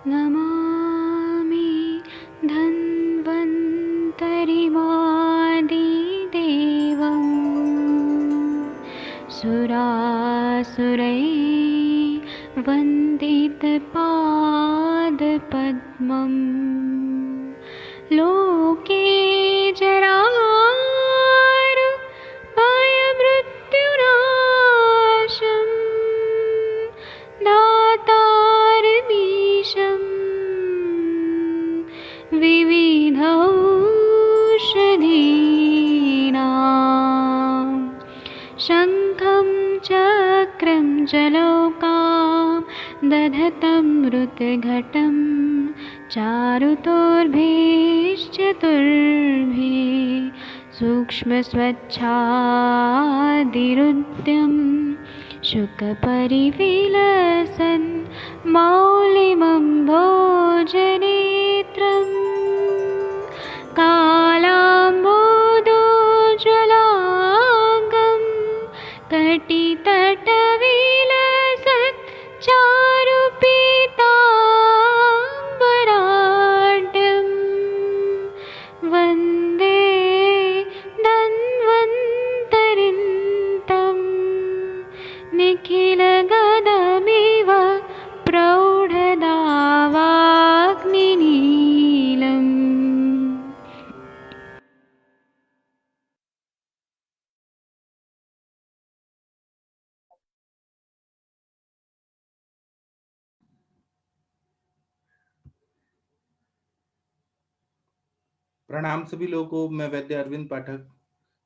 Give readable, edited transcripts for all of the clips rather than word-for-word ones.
नमामि धन्वन्तरिमादिदेवम् सुरासुरैर्वन्दितपादपद्मम् लोके जरामृत्युनाशं दातारमीशं विविधौषधीनां शङ्खं चक्रं जलौकां दधतं मृतघटं चारुतोर्भिश्चतुर्भिः सूक्ष्मस्वच्छादिरुद्यं शुकपरिविलसन् मौलिमं भोजनेत्रं कालाम्बोदोज्ज्वलाङ्गं कटितटविलसत् चारुपीताम्बराढ्यं वन्दे धन्वन्तरिन्तं निखिलगदमिव प्रौढदावाग्निनीलम्। प्रणाम सभी लोगों को। मैं वैद्य अरविंद पाठक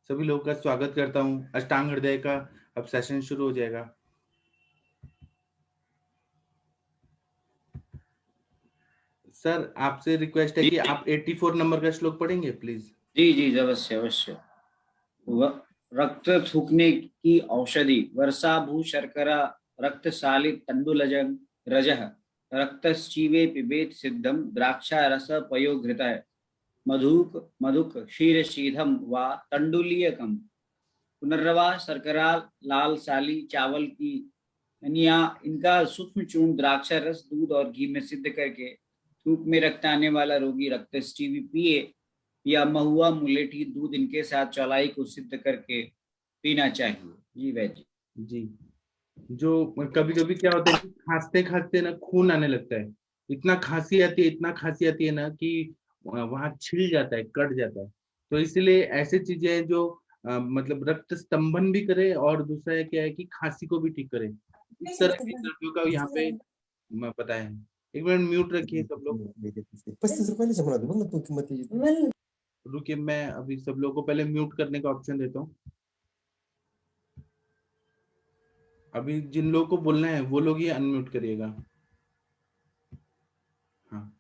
सभी लोगों का स्वागत करता हूं। अष्टांग हृदय का अब सेशन शुरू हो जाएगा। सर आपसे रिक्वेस्ट है कि आप 84 नंबर का श्लोक पढ़ेंगे प्लीज। जी जी अवश्य अवश्य। रक्त थूकने की औषधि वर्षा भू शर्करा रक्तशाली तंडुलजं रजः रक्तश्चीवे पिबेत सिद्धम द्राक्षा रस पयोघृतः मधुक मधुक क्षीरशीधम वा तंडुलीयकम। पुनर्वा शर्करा लाल साली चावल की यानी इनका सूक्ष्म चूर्ण द्राक्षा रस दूध और घी में सिद्ध करके थूक में रक्त आने वाला रोगी रक्तस्टीवी पिए या महुआ मुलेठी दूध इनके साथ चौलाई को सिद्ध करके पीना चाहिए। जी वैद्य जी। जो कभी कभी क्या होता है कि खांसते खांसते ना खून आने लगता है। इतना खांसी आती है, इतना खांसी आती है ना कि वहां छिल जाता है, कट जाता है। तो इसलिए ऐसे चीजें हैं जो मतलब रक्त स्तंभन भी करे और दूसरा है क्या है कि खांसी को भी ठीक करे। इस तरह की दर्दियों का यहाँ पे बताया है। एक मिनट म्यूट रखिए सब लोग। 35 रुपयाला म्हणा बघ ना तू किंमत त्याची। रुकिए, मैं अभी सब लोगों को पहले म्यूट करने का ऑप्शन देता हूँ। अभी जिन लोगों को बोलना है वो लोग ही अनम्यूट करिएगा। हाँ,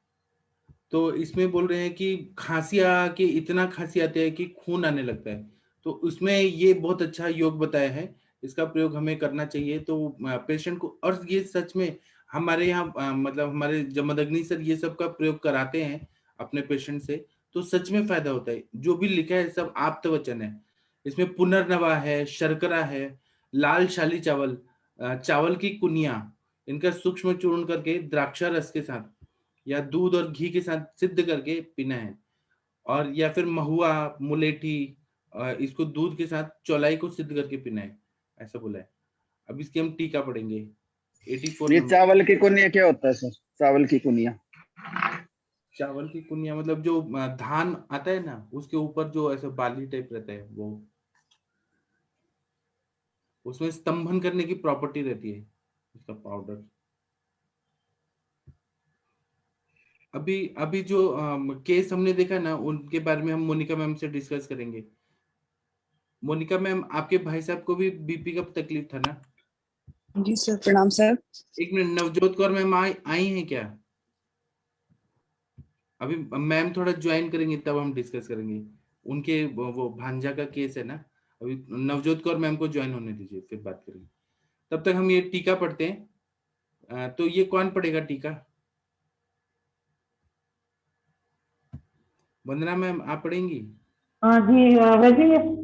तो इसमें बोल रहे हैं कि खांसी आके इतना खांसी आती है कि खून आने लगता है। तो उसमें ये बहुत अच्छा योग बताया है, इसका प्रयोग हमें करना चाहिए। तो पेशेंट को, और ये सच में हमारे यहाँ मतलब हमारे जमदग्नि सर ये सब का प्रयोग कराते हैं अपने पेशेंट से, तो सच में फायदा होता है। जो भी लिखा है सब आप्त वचन है। इसमें पुनर्नवा है, शर्करा है, लाल शाली चावल, चावल की कुनिया, इनका सूक्ष्म चूर्ण करके द्राक्षा रस के साथ या दूध और घी के साथ सिद्ध करके पीना है। और या फिर महुआ मुलेठी, इसको दूध के साथ चौलाई को सिद्ध करके पीना है, ऐसा बोला है। अब इसकी हम टीका पढ़ेंगे 84 ये नंबर। चावल की कुनिया क्या होता है सर? चावल की कुनिया? चावल की कुनिया मतलब जो धान आता है ना, उसके ऊपर जो ऐसा बाली टाइप रहता है, वो उसमें स्तंभन करने की प्रॉपर्टी रहती है उसका पाउडर। अभी अभी जो केस हमने देखा ना, उनके बारे में हम मोनिका मैम से डिस्कस करेंगे। मोनिका मैम, आपके भाई साहब को भी बीपी का तकलीफ था ना? जी सर, प्रणाम सर। एक मिनट, नवजोत कौर मैम आई हैं क्या? अभी मैम थोड़ा ज्वाइन करेंगे तब हम डिस्कस करेंगे। उनके वो भांजा का केस है ना। अभी नवजोत कौर मैम को ज्वाइन होने दीजिए, फिर बात करेंगे। तब तक हम ये टीका पढ़ते हैं। तो ये कौन पढ़ेगा टीका? वंदना मैम आप पढ़ेंगी? हाँ जी वैसे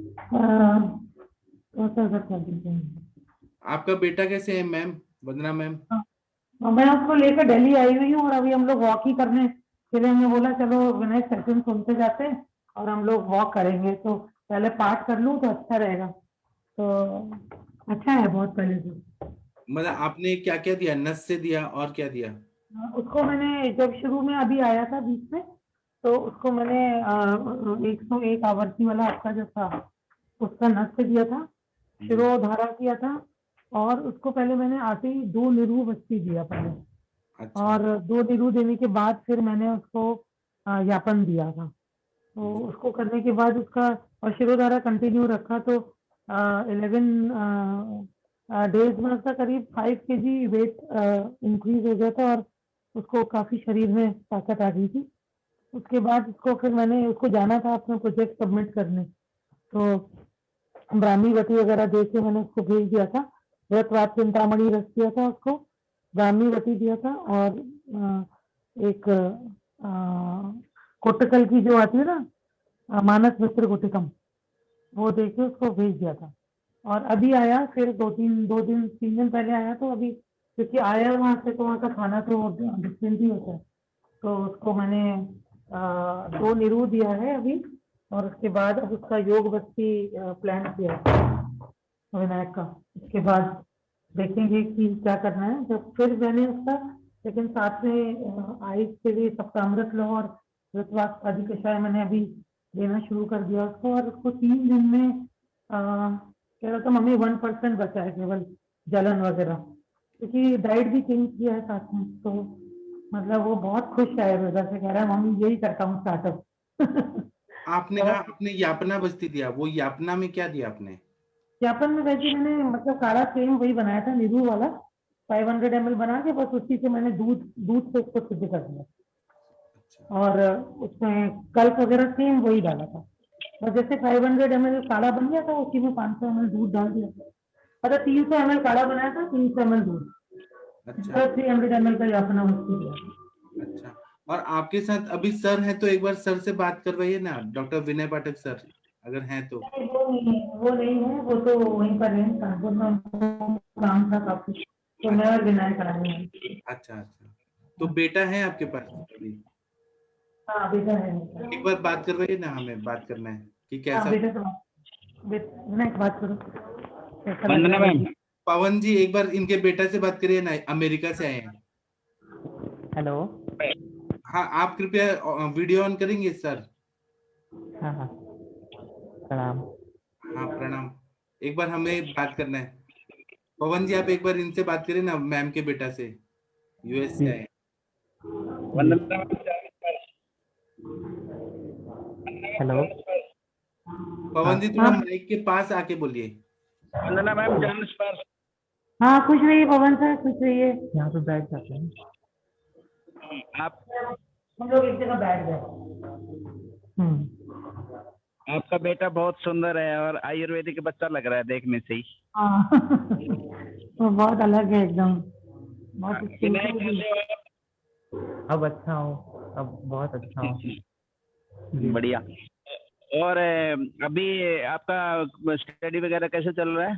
कर दीजिए। आपका बेटा कैसे है मैम, वंदना मैम? मैं उसको लेकर दिल्ली आई हुई हूँ और अभी हम लोग वॉक ही करने के लिए हमने बोला चलो विनय सेशन सुनते जाते हैं और हम लोग वॉक करेंगे, तो पहले पाठ कर लूँ तो अच्छा रहेगा। तो अच्छा है बहुत पहले से। मतलब आपने क्या क्या दिया, नस से दिया और क्या दिया? उसको मैंने जब शुरू में अभी आया था बीच में, तो उसको मैंने 101 आवर्ती वाला आपका जो था उसका नस से दिया था, शिरोधारा किया था, और उसको पहले मैंने आते ही 2 निरू बस्ती दिया पहले, अच्छा और 2 निरू देने के बाद फिर मैंने उसको यापन दिया था। तो उसको करने के बाद उसका और शिरोधारा कंटिन्यू रखा, तो 11 डेज में उसका करीब 5 kg वेट इंक्रीज हो गया था और उसको काफी शरीर में ताकत आ गई थी। उसके बाद उसको फिर मैंने उसको जाना था अपना प्रोजेक्ट सबमिट करने, तो ब्राह्मी वटी वगैरह दे के मैंने उसको भेज दिया था। व्रतवाद चिंतामणि रस दिया था उसको, ब्राह्मी वटी दिया था, और एक कोटकल की जो आती है ना, मानस मित्र कोटिकम, वो देके उसको भेज दिया था। और अभी आया फिर 2 दिन 3 दिन पहले आया, तो अभी क्योंकि आया वहां से तो वहाँ का खाना तो डिफरेंट ही होता है, तो उसको मैंने 2 निरू दिया है अभी, और उसके बाद अब उसका योग बस्ती प्लान किया है विनायक का। उसके बाद देखेंगे कि क्या करना है। जब फिर मैंने उसका लेकिन साथ में आयुष के लिए सप्तामृत लो और ऋतवास आदि कषाय मैंने अभी देना शुरू कर दिया उसको, और उसको 3 दिन में कह रहा था मम्मी 1% बचा है केवल जलन वगैरह, क्योंकि डाइट भी चेंज किया है साथ में। तो मतलब वो बहुत खुश है आयुर्वेदा से, कह रहा है मम्मी यही करता हूँ स्टार्टअप। आपने कहा आपने यापना बस्ती दिया, वो यापना में क्या दिया आपने? यापन में वैसे मैंने मतलब काढ़ा सेम वही बनाया था नींबू वाला, 500 ml बना के बस उसी से मैंने दूध दूध से उसको सिद्ध कर दिया, अच्छा और उसमें कल्प वगैरह सेम वही डाला था। और जैसे 500 ml काढ़ा बन गया था उसी में 500 ml दूध डाल दिया था। मतलब 300 ml काढ़ा बनाया था, 300 ml दूध, अच्छा 300 ml का यापना उसको दिया। अच्छा। और आपके साथ अभी सर हैं तो एक बार सर से बात करवाइए ना, डॉक्टर विनय पाठक सर, अगर हैं तो। नहीं, वो नहीं है, वो तो वहीं पर है कानपुर में, उनको काम था काफी, तो मैं अच्छा और विनय कराए हैं। अच्छा अच्छा। तो बेटा है आपके पास अभी? हाँ बेटा है। एक बार बात करवाइए ना, हमें बात करना है कि हाँ कैसा। बेटा से विनय से बात करो, कैसा लग वंदना रहा है मैम। बेटी? पवन जी एक बार इनके बेटा से बात करिए ना, अमेरिका से आए हैं। हेलो। हाँ आप कृपया वीडियो ऑन करेंगे सर? हाँ हाँ, प्रणाम। हाँ प्रणाम। एक बार हमें बात करना है। पवन जी आप एक बार इनसे बात करिए ना, मैम के बेटा से, यूएस से जी आए हैं। वंदना मैम। हेलो। पवन जी थोड़ा हाँ माइक के पास आके बोलिए। वंदना मैम चरण स्पर्श। हाँ, खुश रहिए पवन सर, खुश रहिए। यहाँ पे बैठ जाते हैं। आप हम लोग एक जगह बैठ गए। आपका बेटा बहुत सुंदर है और आयुर्वेदिक बच्चा लग रहा है देखने से ही। हाँ वो बहुत अलग है एकदम, बहुत विनय spiritual भी है। कैसे हो आप? अब अच्छा हूँ, अब बहुत अच्छा हूँ। जी। बढ़िया। और अभी आपका स्टडी वगैरह कैसे चल रहा है?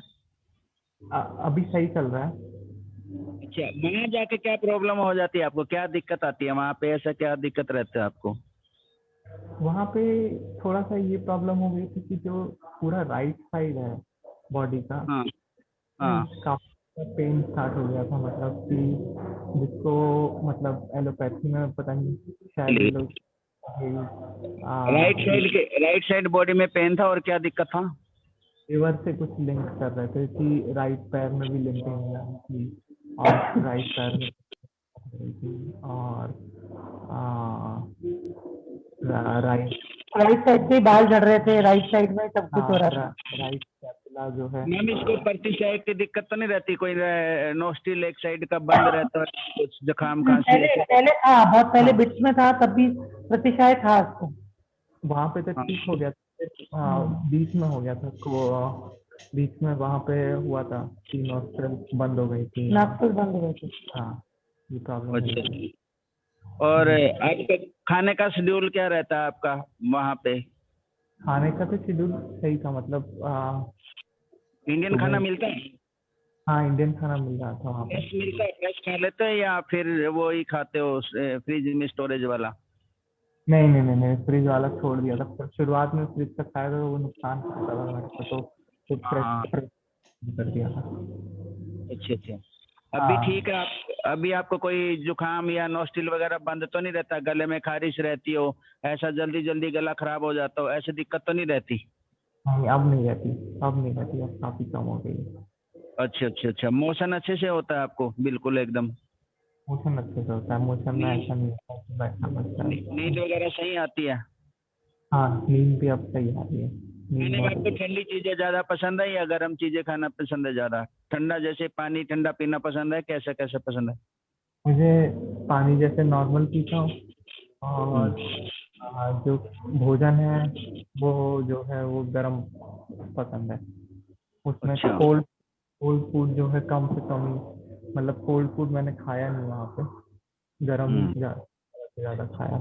अभी सही चल रहा है। अच्छा, वहाँ जाके क्या प्रॉब्लम हो जाती है आपको, क्या दिक्कत आती है वहाँ पे, ऐसा क्या दिक्कत रहता है आपको? वहाँ पे थोड़ा सा ये प्रॉब्लम हो गई थी कि जो पूरा राइट साइड है बॉडी का, हाँ हाँ। काफी पेन स्टार्ट हो गया था, मतलब कि जिसको मतलब एलोपैथी में पता नहीं शायद ये लोग राइट साइड बॉडी में पेन था, और क्या दिक्कत था? लिवर से कुछ लिंक कर रहे थे कि राइट पैर में भी लिंकिंग है कि, और राइट पैर में और राइट साइड से बाल झड़ रहे थे, राइट साइड में सब कुछ हो रहा था। राइट कैपुला जो है। मैम इसको प्रति साइड की दिक्कत तो नहीं रहती, कोई नोस्टिल एक साइड का बंद रहता है, कुछ जुकाम खांसी? पहले था, बहुत पहले बिट्स में था, तब भी प्रतिशय था उसको। वहाँ पे तो ठीक हो गया था, बीच में हो गया था तो बीच में वहाँ पे हुआ था कि नोस्ट्रल बंद हो गई थी, नाक बंद हो गए थे। हाँ ये प्रॉब्लम। अच्छा। और आपका खाने का शेड्यूल क्या रहता है आपका वहाँ पे? खाने का तो शेड्यूल सही था, मतलब इंडियन खाना मिलता है? हाँ इंडियन खाना मिल रहा था वहाँ पे। फ्रेश मिलता है, फ्रेश खा लेते हैं या फिर वो ही खाते हो फ्रिज में स्टोरेज वाला? नहीं नहीं नहीं नहीं, फ्रिज वाला छोड़ दिया था। शुरुआत में फ्रिज का खाया था तो वो नुकसान करता था मेरे को, तो फिर हाँ। फ्रेश कर दिया था। अच्छा अच्छा। अभी हाँ। ठीक है। अभी आपको कोई जुकाम या नोस्टिल वगैरह बंद तो नहीं रहता? गले में खारिश रहती हो, ऐसा जल्दी जल्दी गला खराब हो जाता हो, ऐसी दिक्कत तो नहीं रहती? नहीं अब नहीं रहती, अब नहीं रहती, अब काफी कम हो गई है। अच्छा अच्छा अच्छा। मोशन अच्छे से होता है आपको बिल्कुल एकदम? मोशन अच्छे से होता है, मोशन में ऐसा नहीं होता है कि बैठना पड़ता है। नींद वगैरह सही आती है? हाँ नींद भी अब सही आ रही है। नींद खाने में बहुत आपको अच्छी- ठंडी चीजें ज्यादा पसंद है या गर्म चीजें खाना पसंद है ज्यादा? ठंडा जैसे पानी ठंडा पीना पसंद है, कैसे कैसे पसंद है? मुझे पानी जैसे नॉर्मल पीता हूँ, और जो भोजन है वो जो है वो गर्म पसंद है। उसमें अच्छा। कोल्ड कोल्ड फूड जो है कम से कम ही, मतलब कोल्ड फूड मैंने खाया नहीं वहाँ पे, गर्म ही ज्यादा खाया।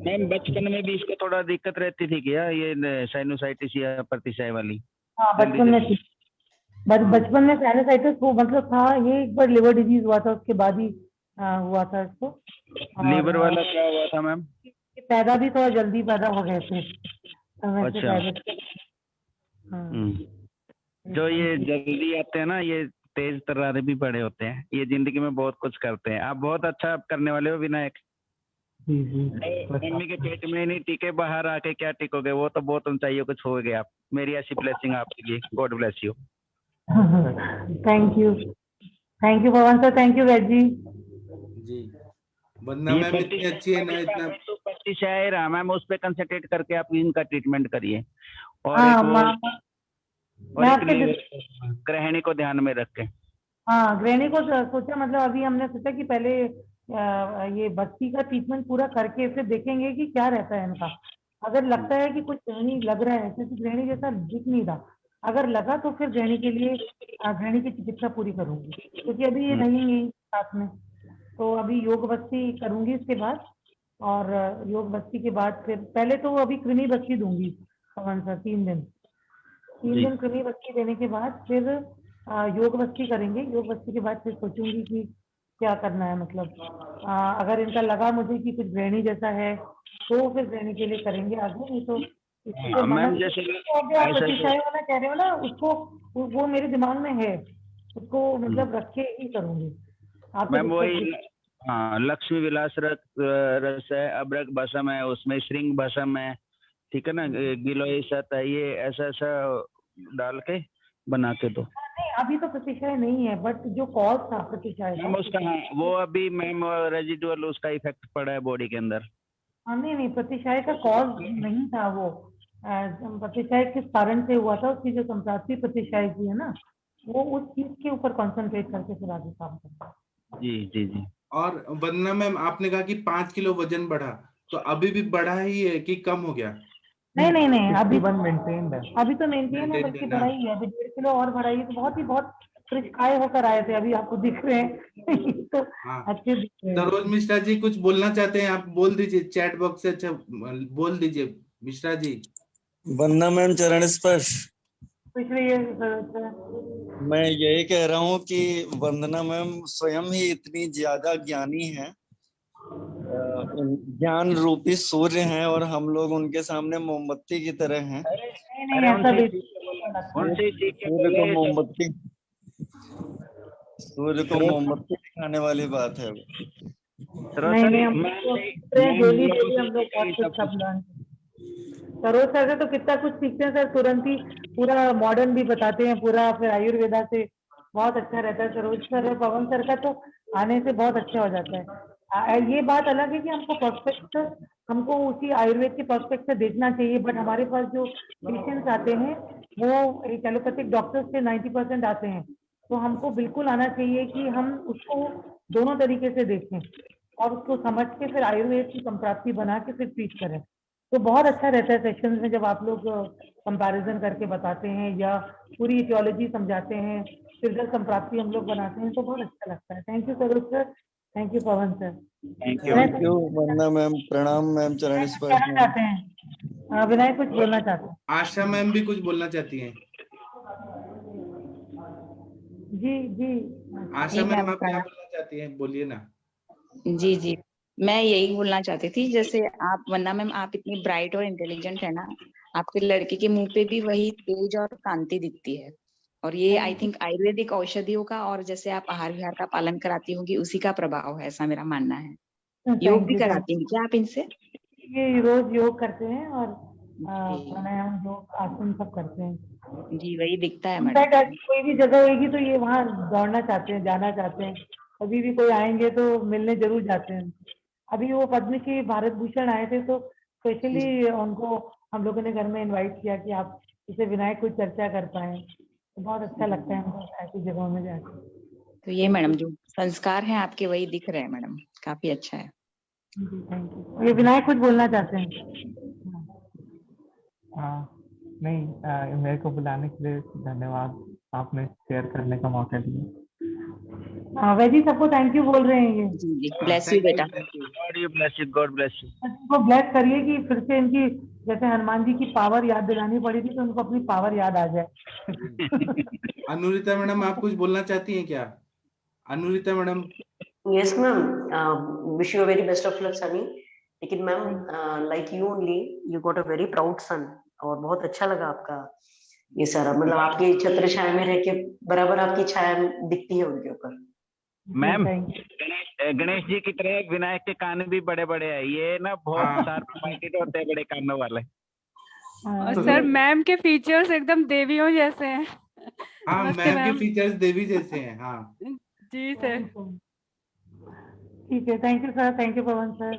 मैम बचपन में भी इसको थोड़ा दिक्कत रहती थी क्या, ये साइनोसाइटिस या प्रतिशय वाली? हाँ बचपन में थी। बचपन में साइनोसाइटिस वो मतलब था, ये एक बार लिवर डिजीज हुआ था, उसके बाद ही हुआ था इसको। और, लीवर वाला क्या हुआ था मैम? ये पैदा भी थोड़ा जल्दी पैदा हो गए थे समय से अच्छा। पहले। हाँ। जो ये जल्दी आते हैं ना, ये तेज तर्रारे भी बड़े होते हैं, ये जिंदगी में बहुत कुछ करते हैं। आप बहुत अच्छा करने वाले हो विनायक। जी जी। मम्मी के पेट में नहीं टिके, बाहर आके क्या टिकोगे? वो तो बहुत ऊंचाइयों को छूओगे आप। मेरी ऐसी ब्लेसिंग आपके लिए। God bless you. Thank you Pavan sir, thank you Vaid ji. जी वंदना मैम इतनी अच्छी है ना, इतना प्रतिशय रहा मैम, उस पर कंसंट्रेट करके आप इनका ट्रीटमेंट करिए। और हाँ एक वो मैं और आपके एक गृहिणी को ध्यान में रख के। हाँ गृहिणी को सोचा, मतलब अभी हमने सोचा कि पहले ये बस्ती का ट्रीटमेंट पूरा करके फिर देखेंगे कि क्या रहता है इनका। अगर लगता है कि कुछ गृहिणी लग रहा है, क्योंकि गृहिणी जैसा दिख नहीं रहा, अगर लगा तो फिर गृहिणी के लिए गृहिणी की चिकित्सा पूरी करूंगी, क्योंकि अभी ये रहेंगी साथ में। तो अभी योग बस्ती करूंगी इसके बाद, और योग बस्ती के बाद फिर पहले तो अभी कृमि बस्ती दूंगी पवन सर 3 दिन कृमि बस्ती देने के बाद फिर योग बस्ती करेंगे। योग बस्ती के बाद फिर सोचूंगी कि क्या करना है, मतलब अगर इनका लगा मुझे कि कुछ गृहिणी जैसा है तो फिर गृहिणी के लिए करेंगे आगे, नहीं तो मैम जैसे आप प्रतिशय वाला कह रहे हो ना, उसको वो मेरे दिमाग में है, उसको मतलब रख के ही करूंगी। मैम वही हाँ, लक्ष्मी विलास रस है, अब्रक भस्म है, उसमें श्रृंग भस्म है, ठीक है ना, गिलोय सत है, ये ऐसा ऐसा डाल के बना के दो। नहीं अभी तो प्रतिशय नहीं है, बट जो कॉज था प्रतिशय मैम उसका वो अभी मैम रेजिडुअल उसका इफेक्ट पड़ा है बॉडी के अंदर। नहीं प्रतिशय का कॉज नहीं था वो, प्रतिशय किस कारण से हुआ था, उसकी जो संप्राप्ति प्रतिशय की है ना, वो उस चीज के ऊपर कंसंट्रेट करके फिर आगे काम करना है। जी जी जी। और वंदना मैम आपने कहा कि 5 किलो वजन बढ़ा, तो अभी भी बढ़ा ही है कि कम हो गया? नहीं अभी 61 मेंटेन है। अभी तो मेंटेन है, बल्कि बढ़ाई है, अभी 1.5 किलो और बढ़ाई है, तो बहुत फ्रिज खाए होकर आए थे, अभी आपको दिख रहे हैं तो अच्छे दिख रहे हैं। सरोज मिश्रा जी कुछ बोलना चाहते हैं, आप बोल दीजिए चैट बॉक्स से। अच्छा बोल दीजिए मिश्रा जी। वंदना मैम चरण स्पर्श। इसलिए मैं यही कह रहा हूँ कि वंदना मैम स्वयं ही इतनी ज्यादा ज्ञानी है, ज्ञान रूपी सूर्य हैं, और हम लोग उनके सामने मोमबत्ती की तरह हैं। सूर्य को मोमबत्ती दिखाने वाली बात है वो। सरोज सर से तो कितना कुछ सीखते हैं सर, तुरंत ही पूरा मॉडर्न भी बताते हैं पूरा, फिर आयुर्वेदा से बहुत अच्छा रहता है। सरोज सर और पवन सर का तो आने से बहुत अच्छा हो जाता है। ये बात अलग है कि हमको उसी आयुर्वेद के पर्सपेक्ट से देखना चाहिए, बट हमारे पास जो पेशेंट्स आते हैं वो एलोपैथिक डॉक्टर्स से 90% आते हैं, तो हमको बिल्कुल आना चाहिए कि हम उसको दोनों तरीके से देखें और उसको समझ के फिर आयुर्वेद की संप्राप्ति बना के फिर ट्रीट करें। तो बहुत अच्छा रहता है सेशंस में जब आप लोग कंपैरिजन करके बताते हैं या पूरी इटियोलॉजी समझाते हैं, फिर जब संप्राप्ति हम लोग बनाते हैं तो बहुत अच्छा लगता है। Thank you Saroj sir, thank you Pavan sir. Thank you Vandana ma'am, प्रणाम मैम, चरण स्पर्श चाहते हैं विनायक कुछ बोलना चाहते हैं? आशा मैम भी कुछ बोलना चाहती हैं। जी आशा जी मैम मैम आप क्या प्रणाम। बोलना चाहती हैं, बोलिए ना। जी जी, मैं यही बोलना चाहती थी, जैसे आप वंदना मैम आप इतनी ब्राइट और इंटेलिजेंट है ना, आपके लड़के के मुंह पे भी वही तेज और कांति दिखती है। और ये आई थिंक आयुर्वेदिक औषधियों का और जैसे आप आहार विहार का पालन कराती होंगी उसी का प्रभाव है, ऐसा मेरा मानना है। योग भी कराती हैं क्या आप इनसे? ये रोज योग करते हैं और जी प्राणायाम योग आसन सब करते हैं। जी, वही दिखता है इनफैक्ट मैडम। ऐसी कोई भी जगह होगी तो ये वहाँ दौड़ना चाहते हैं, जाना चाहते हैं। कभी भी कोई आएंगे तो मिलने जरूर जाते हैं। अभी वो पद्मश्री भारत भूषण आए थे तो स्पेशली उनको हम लोगों ने घर में इनवाइट किया कि आप इसे विनायक कुछ चर्चा कर पाए, तो बहुत अच्छा लगता है हमको ऐसी जगहों में जाकर। तो ये मैडम जो संस्कार हैं आपके वही दिख रहे हैं मैडम, काफी अच्छा है। Thank you. ये विनायक कुछ बोलना चाहते हैं। नहीं, मेरे को बुलाने के लिए धन्यवाद, आपने शेयर करने का मौका दिया। हाँ वैजी सबको थैंक यू बोल रहे हैं ये। जी जी, ब्लेस यू बेटा। God you bless you, God bless you. उनको ब्लेस करिए कि फिर से इनकी जैसे हनुमान जी की पावर याद दिलानी पड़ी थी तो उनको अपनी पावर याद आ जाए। अनुरिता मैडम आप कुछ बोलना चाहती हैं क्या? Anurita madam. Yes, ma'am. Wish you a very best of luck, Sunny. लेकिन ma'am like you only, you got a very proud son. और बहुत अच्छा लगा आपका ये सारा, मतलब आपकी छत्र छाया में रह के बराबर आपकी छाया दिखती है उनके ऊपर। मैम गणेश जी की तरह विनायक के कान भी बड़े बड़े हैं, ये ना बहुत शार्प माइंडेड होते हैं बड़े कानों वाले। और सर मैम के फीचर्स एकदम देवियों जैसे हैं। हाँ नमस्ते मैम के मैम। फीचर्स देवी जैसे हैं। हाँ जी सर। ठीक है, thank you sir, thank you Pavan sir,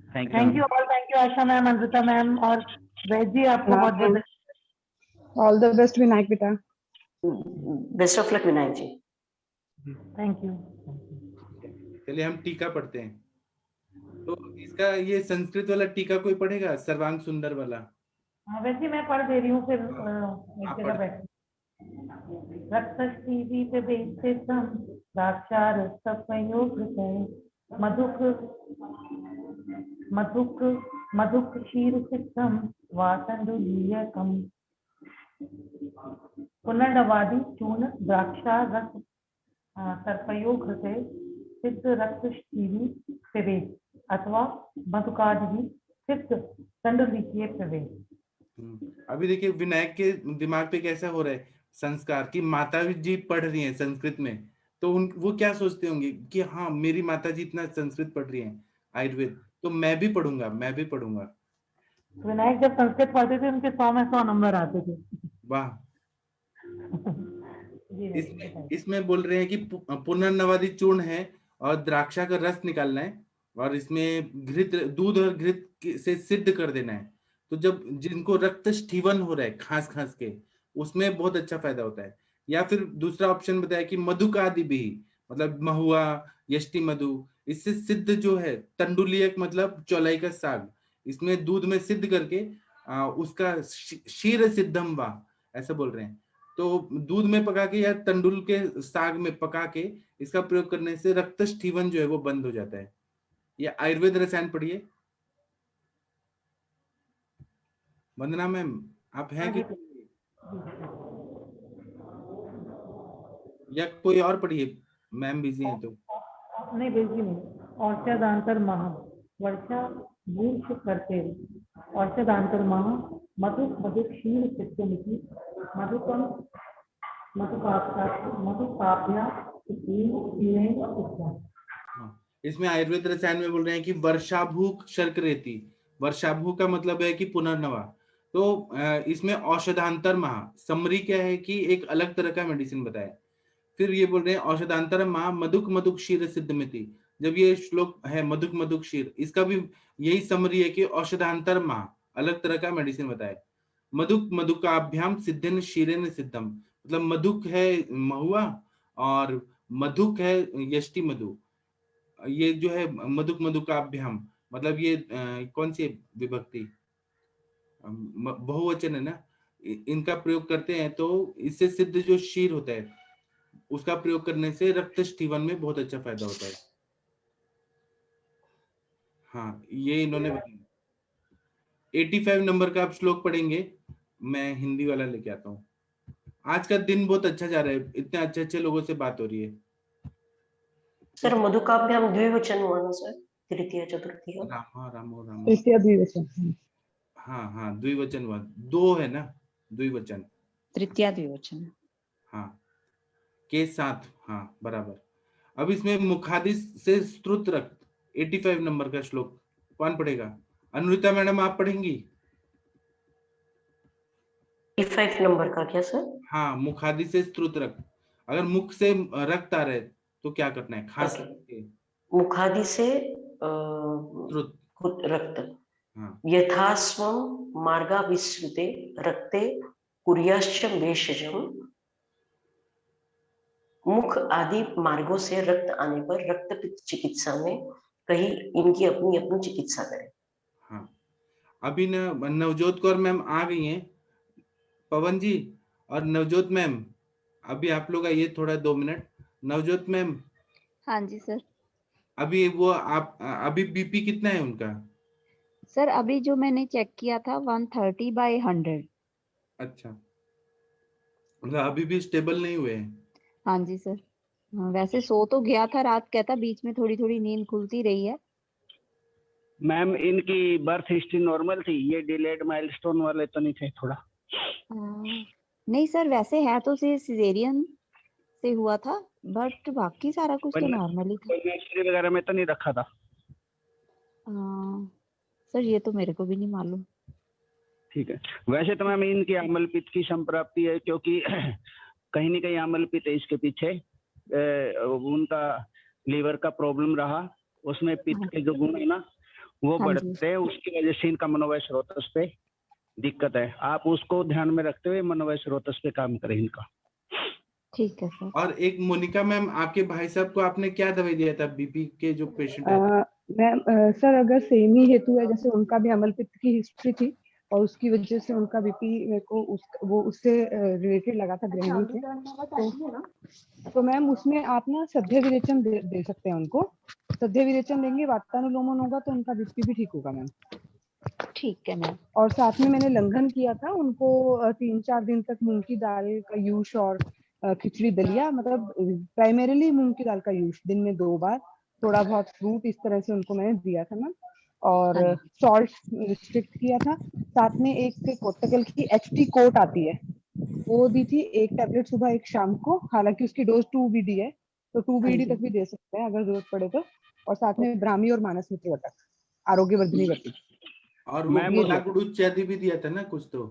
thank thank you all, thank you Asha ma'am, Amrita ma'am और वैद जी, आपको बहुत बहुत ऑल द बेस्ट विनायक बेटा। Best of luck Vinayak ji. Thank you. चलिए हम टीका पढ़ते हैं। तो इसका ये संस्कृत वाला टीका कोई पढ़ेगा, सर्वांग सुंदर वाला? हाँ वैसे मैं पढ़ दे रही हूँ, फिर एक जगह बैठ। रक्तस्थितिपेदितं द्राक्षारसपयोधृते मधुक क्षीरसिद्धं वासंडुलीयकम् पुनर्नवादि चूर्ण द्राक्षारस सर्पयोघृते सिद्ध रक्तक्षीरी पिबेत् अथवा मधुकादि सिद्ध तंडुलीय पिबेत्। अभी देखिए विनायक के दिमाग पे कैसा हो रहा है संस्कार की, माता जी पढ़ रही हैं संस्कृत में, तो वो क्या सोचते होंगे कि हाँ मेरी माता जी इतना संस्कृत पढ़ रही हैं आयुर्वेद, तो मैं भी पढ़ूंगा, मैं भी पढ़ूंगा। विनायक जब संस्कृत पढ़ते थे उनके 100 में 100 नंबर आते थे। वाह। इसमें बोल रहे हैं कि पुनर्नवादि चूर्ण है और द्राक्षा का रस निकालना है और इसमें घृत, दूध और घृत से सिद्ध कर देना है। तो जब जिनको रक्त स्ठीवन हो रहा है खांस खांस के, उसमें बहुत अच्छा फायदा होता है। या फिर दूसरा ऑप्शन बताया कि मधुकादि भी, मतलब महुआ, यष्टि मधु, इससे सिद्ध जो है तंडुलियक मतलब चौलाई का साग, इसमें दूध में सिद्ध करके उसका क्षीर सिद्धम वा, ऐसा बोल रहे हैं। तो दूध में पका के या तंडुल के साग में पका के इसका प्रयोग करने से रक्त स्ठीवन जो है वो बंद हो जाता है। ये आयुर्वेद रसायन पढ़िए। वंदना मैम आप हैं कि या कोई और पढ़िए, मैम बिजी हैं तो। नहीं बिजी नहीं। औषधांतर महा वर्षा भूष करते औषधांतर महा मधु क्षीर सिद्धमिति मधुकम मधुकाभ्या। इसमें आयुर्वेद रसायन में बोल रहे हैं कि वर्षाभूक शर्करेति, वर्षाभू का मतलब है कि पुनर्नवा। तो इसमें औषधांतर महा समरी क्या है कि एक अलग तरह का मेडिसिन बताया। फिर ये बोल रहे हैं औषधांतर महा मधुक क्षीर सिद्धमिति, जब ये श्लोक है मधुक क्षीर, इसका भी यही समरी है कि औषधांतर महा अलग तरह का मेडिसिन बताया। मधुकाभ्याम सिद्धन क्षीरेन सिद्धम, मतलब मधुक है महुआ और मधुक है यष्टि मधु। ये जो है मधुकाभ्याम मतलब ये कौन सी विभक्ति, बहुवचन है ना, इनका प्रयोग करते हैं तो इससे सिद्ध जो क्षीर होता है उसका प्रयोग करने से रक्त स्ठीवन में बहुत अच्छा फायदा होता है। हाँ ये इन्होंने बताया। 85 नंबर का आप श्लोक पढ़ेंगे, मैं हिंदी वाला लेके आता हूँ। आज का दिन बहुत अच्छा जा रहा है, इतने अच्छे अच्छे लोगों से बात हो रही है। सर मधुकाव्यम द्विवचन हुआ ना सर, तृतीय चतुर्थी रामा रामो रामा। तृतीय द्विवचन। हाँ हाँ द्विवचन हुआ, 2 है ना द्विवचन। तृतीय द्विवचन। हाँ के साथ, हाँ बराबर। अब इसमें मुखादि से स्तुत रक्त 85 नंबर का श्लोक कौन पढ़ेगा? अनुरिता मैडम आप पढ़ेंगी? 85 नंबर का क्या सर? हाँ, मुखादि से स्तुत रक्त, अगर मुख से रक्त आ रहा है तो क्या करना है? खास मुखादि से स्तुत रक्त। हाँ। यथास्वम मार्गाविश्रुते रक्ते कुर्याश्च वेशजम। मुख आदि मार्गों से रक्त आने पर रक्तपित्त चिकित्सा में कहीं इनकी अपनी अपनी चिकित्सा करें। हाँ, अभी नवजोत कौर मैम आ गई हैं, पवन जी और नवजोत मैम, अभी आप लोग आइए थोड़ा 2 मिनट। नवजोत मैम। हाँ जी सर। अभी वो आप अभी बीपी कितना है उनका? सर अभी जो मैंने चेक किया था 130/100। अच्छा, मतलब अभी भी स्टेबल नहीं हुए हैं? हाँ जी सर। वैसे सो तो गया था रात, कहता बीच में थोड़ी थोड़ी नींद खुलती रही है। मैम इनकी बर्थ हिस्ट्री नॉर्मल थी, ये डिलेड माइलस्टोन वाले तो नहीं थे थोड़ा? नहीं सर, वैसे है तो सिजेरियन से हुआ था, बट बाकी सारा कुछ तो नॉर्मल ही था। नर्सरी वगैरह में तो नहीं रखा था? सर ये तो मेरे को भी नहीं मालूम। ठीक है, वैसे तो मैम इनकी अम्ल पित्त की संप्राप्ति है, क्योंकि कहीं न कहीं अम्ल पित्त है इसके पीछे। उनका लीवर का प्रॉब्लम रहा, उसमें पित्त के जो गुण है ना वो बढ़ते हैं, उसकी वजह से इनका मनोवय स्रोतस पे दिक्कत है। आप उसको ध्यान में रखते हुए मनोवय स्रोतस पे काम करें इनका। ठीक है सर। और एक मोनिका मैम, आपके भाई साहब को आपने क्या दवाई दिया था बीपी के जो पेशेंट है? मैम सर अगर सेम ही हेतु है, जैसे उनका भी अम्ल पित्त की हिस्ट्री थी और उसकी वजह से उनका बीपी मेरे को वो उससे रिलेटेड लगा था ग्रहणी से, तो मैम उसमें आप ना सध्य विरेचन दे सकते हैं उनको। सध्य विरेचन देंगे, वातानुलोमन होगा तो उनका बीपी भी ठीक होगा मैम। ठीक है मैम। और साथ में मैंने लंघन किया था उनको 3-4 दिन तक मूंग की दाल का यूज और खिचड़ी दलिया, मतलब प्राइमरीली मूंग की दाल का यूज दिन में 2 बार, थोड़ा बहुत फ्रूट, इस तरह से उनको मैंने दिया था मैम। और सॉल्ट रिस्ट्रिक्ट किया था। साथ में एक कोटकल की एचटी कोट आती है वो दी थी, 1 टैबलेट सुबह 1 शाम को, हालांकि उसकी डोज 2 बीडी है तो 2 बीडी तक भी दे सकते हैं अगर जरूरत पड़े तो। और साथ में ब्राह्मी और मानस मित्र घटक आरोग्यवर्धिनी घटी। और वो गुड़ इत्यादि भी दिया था ना कुछ तो?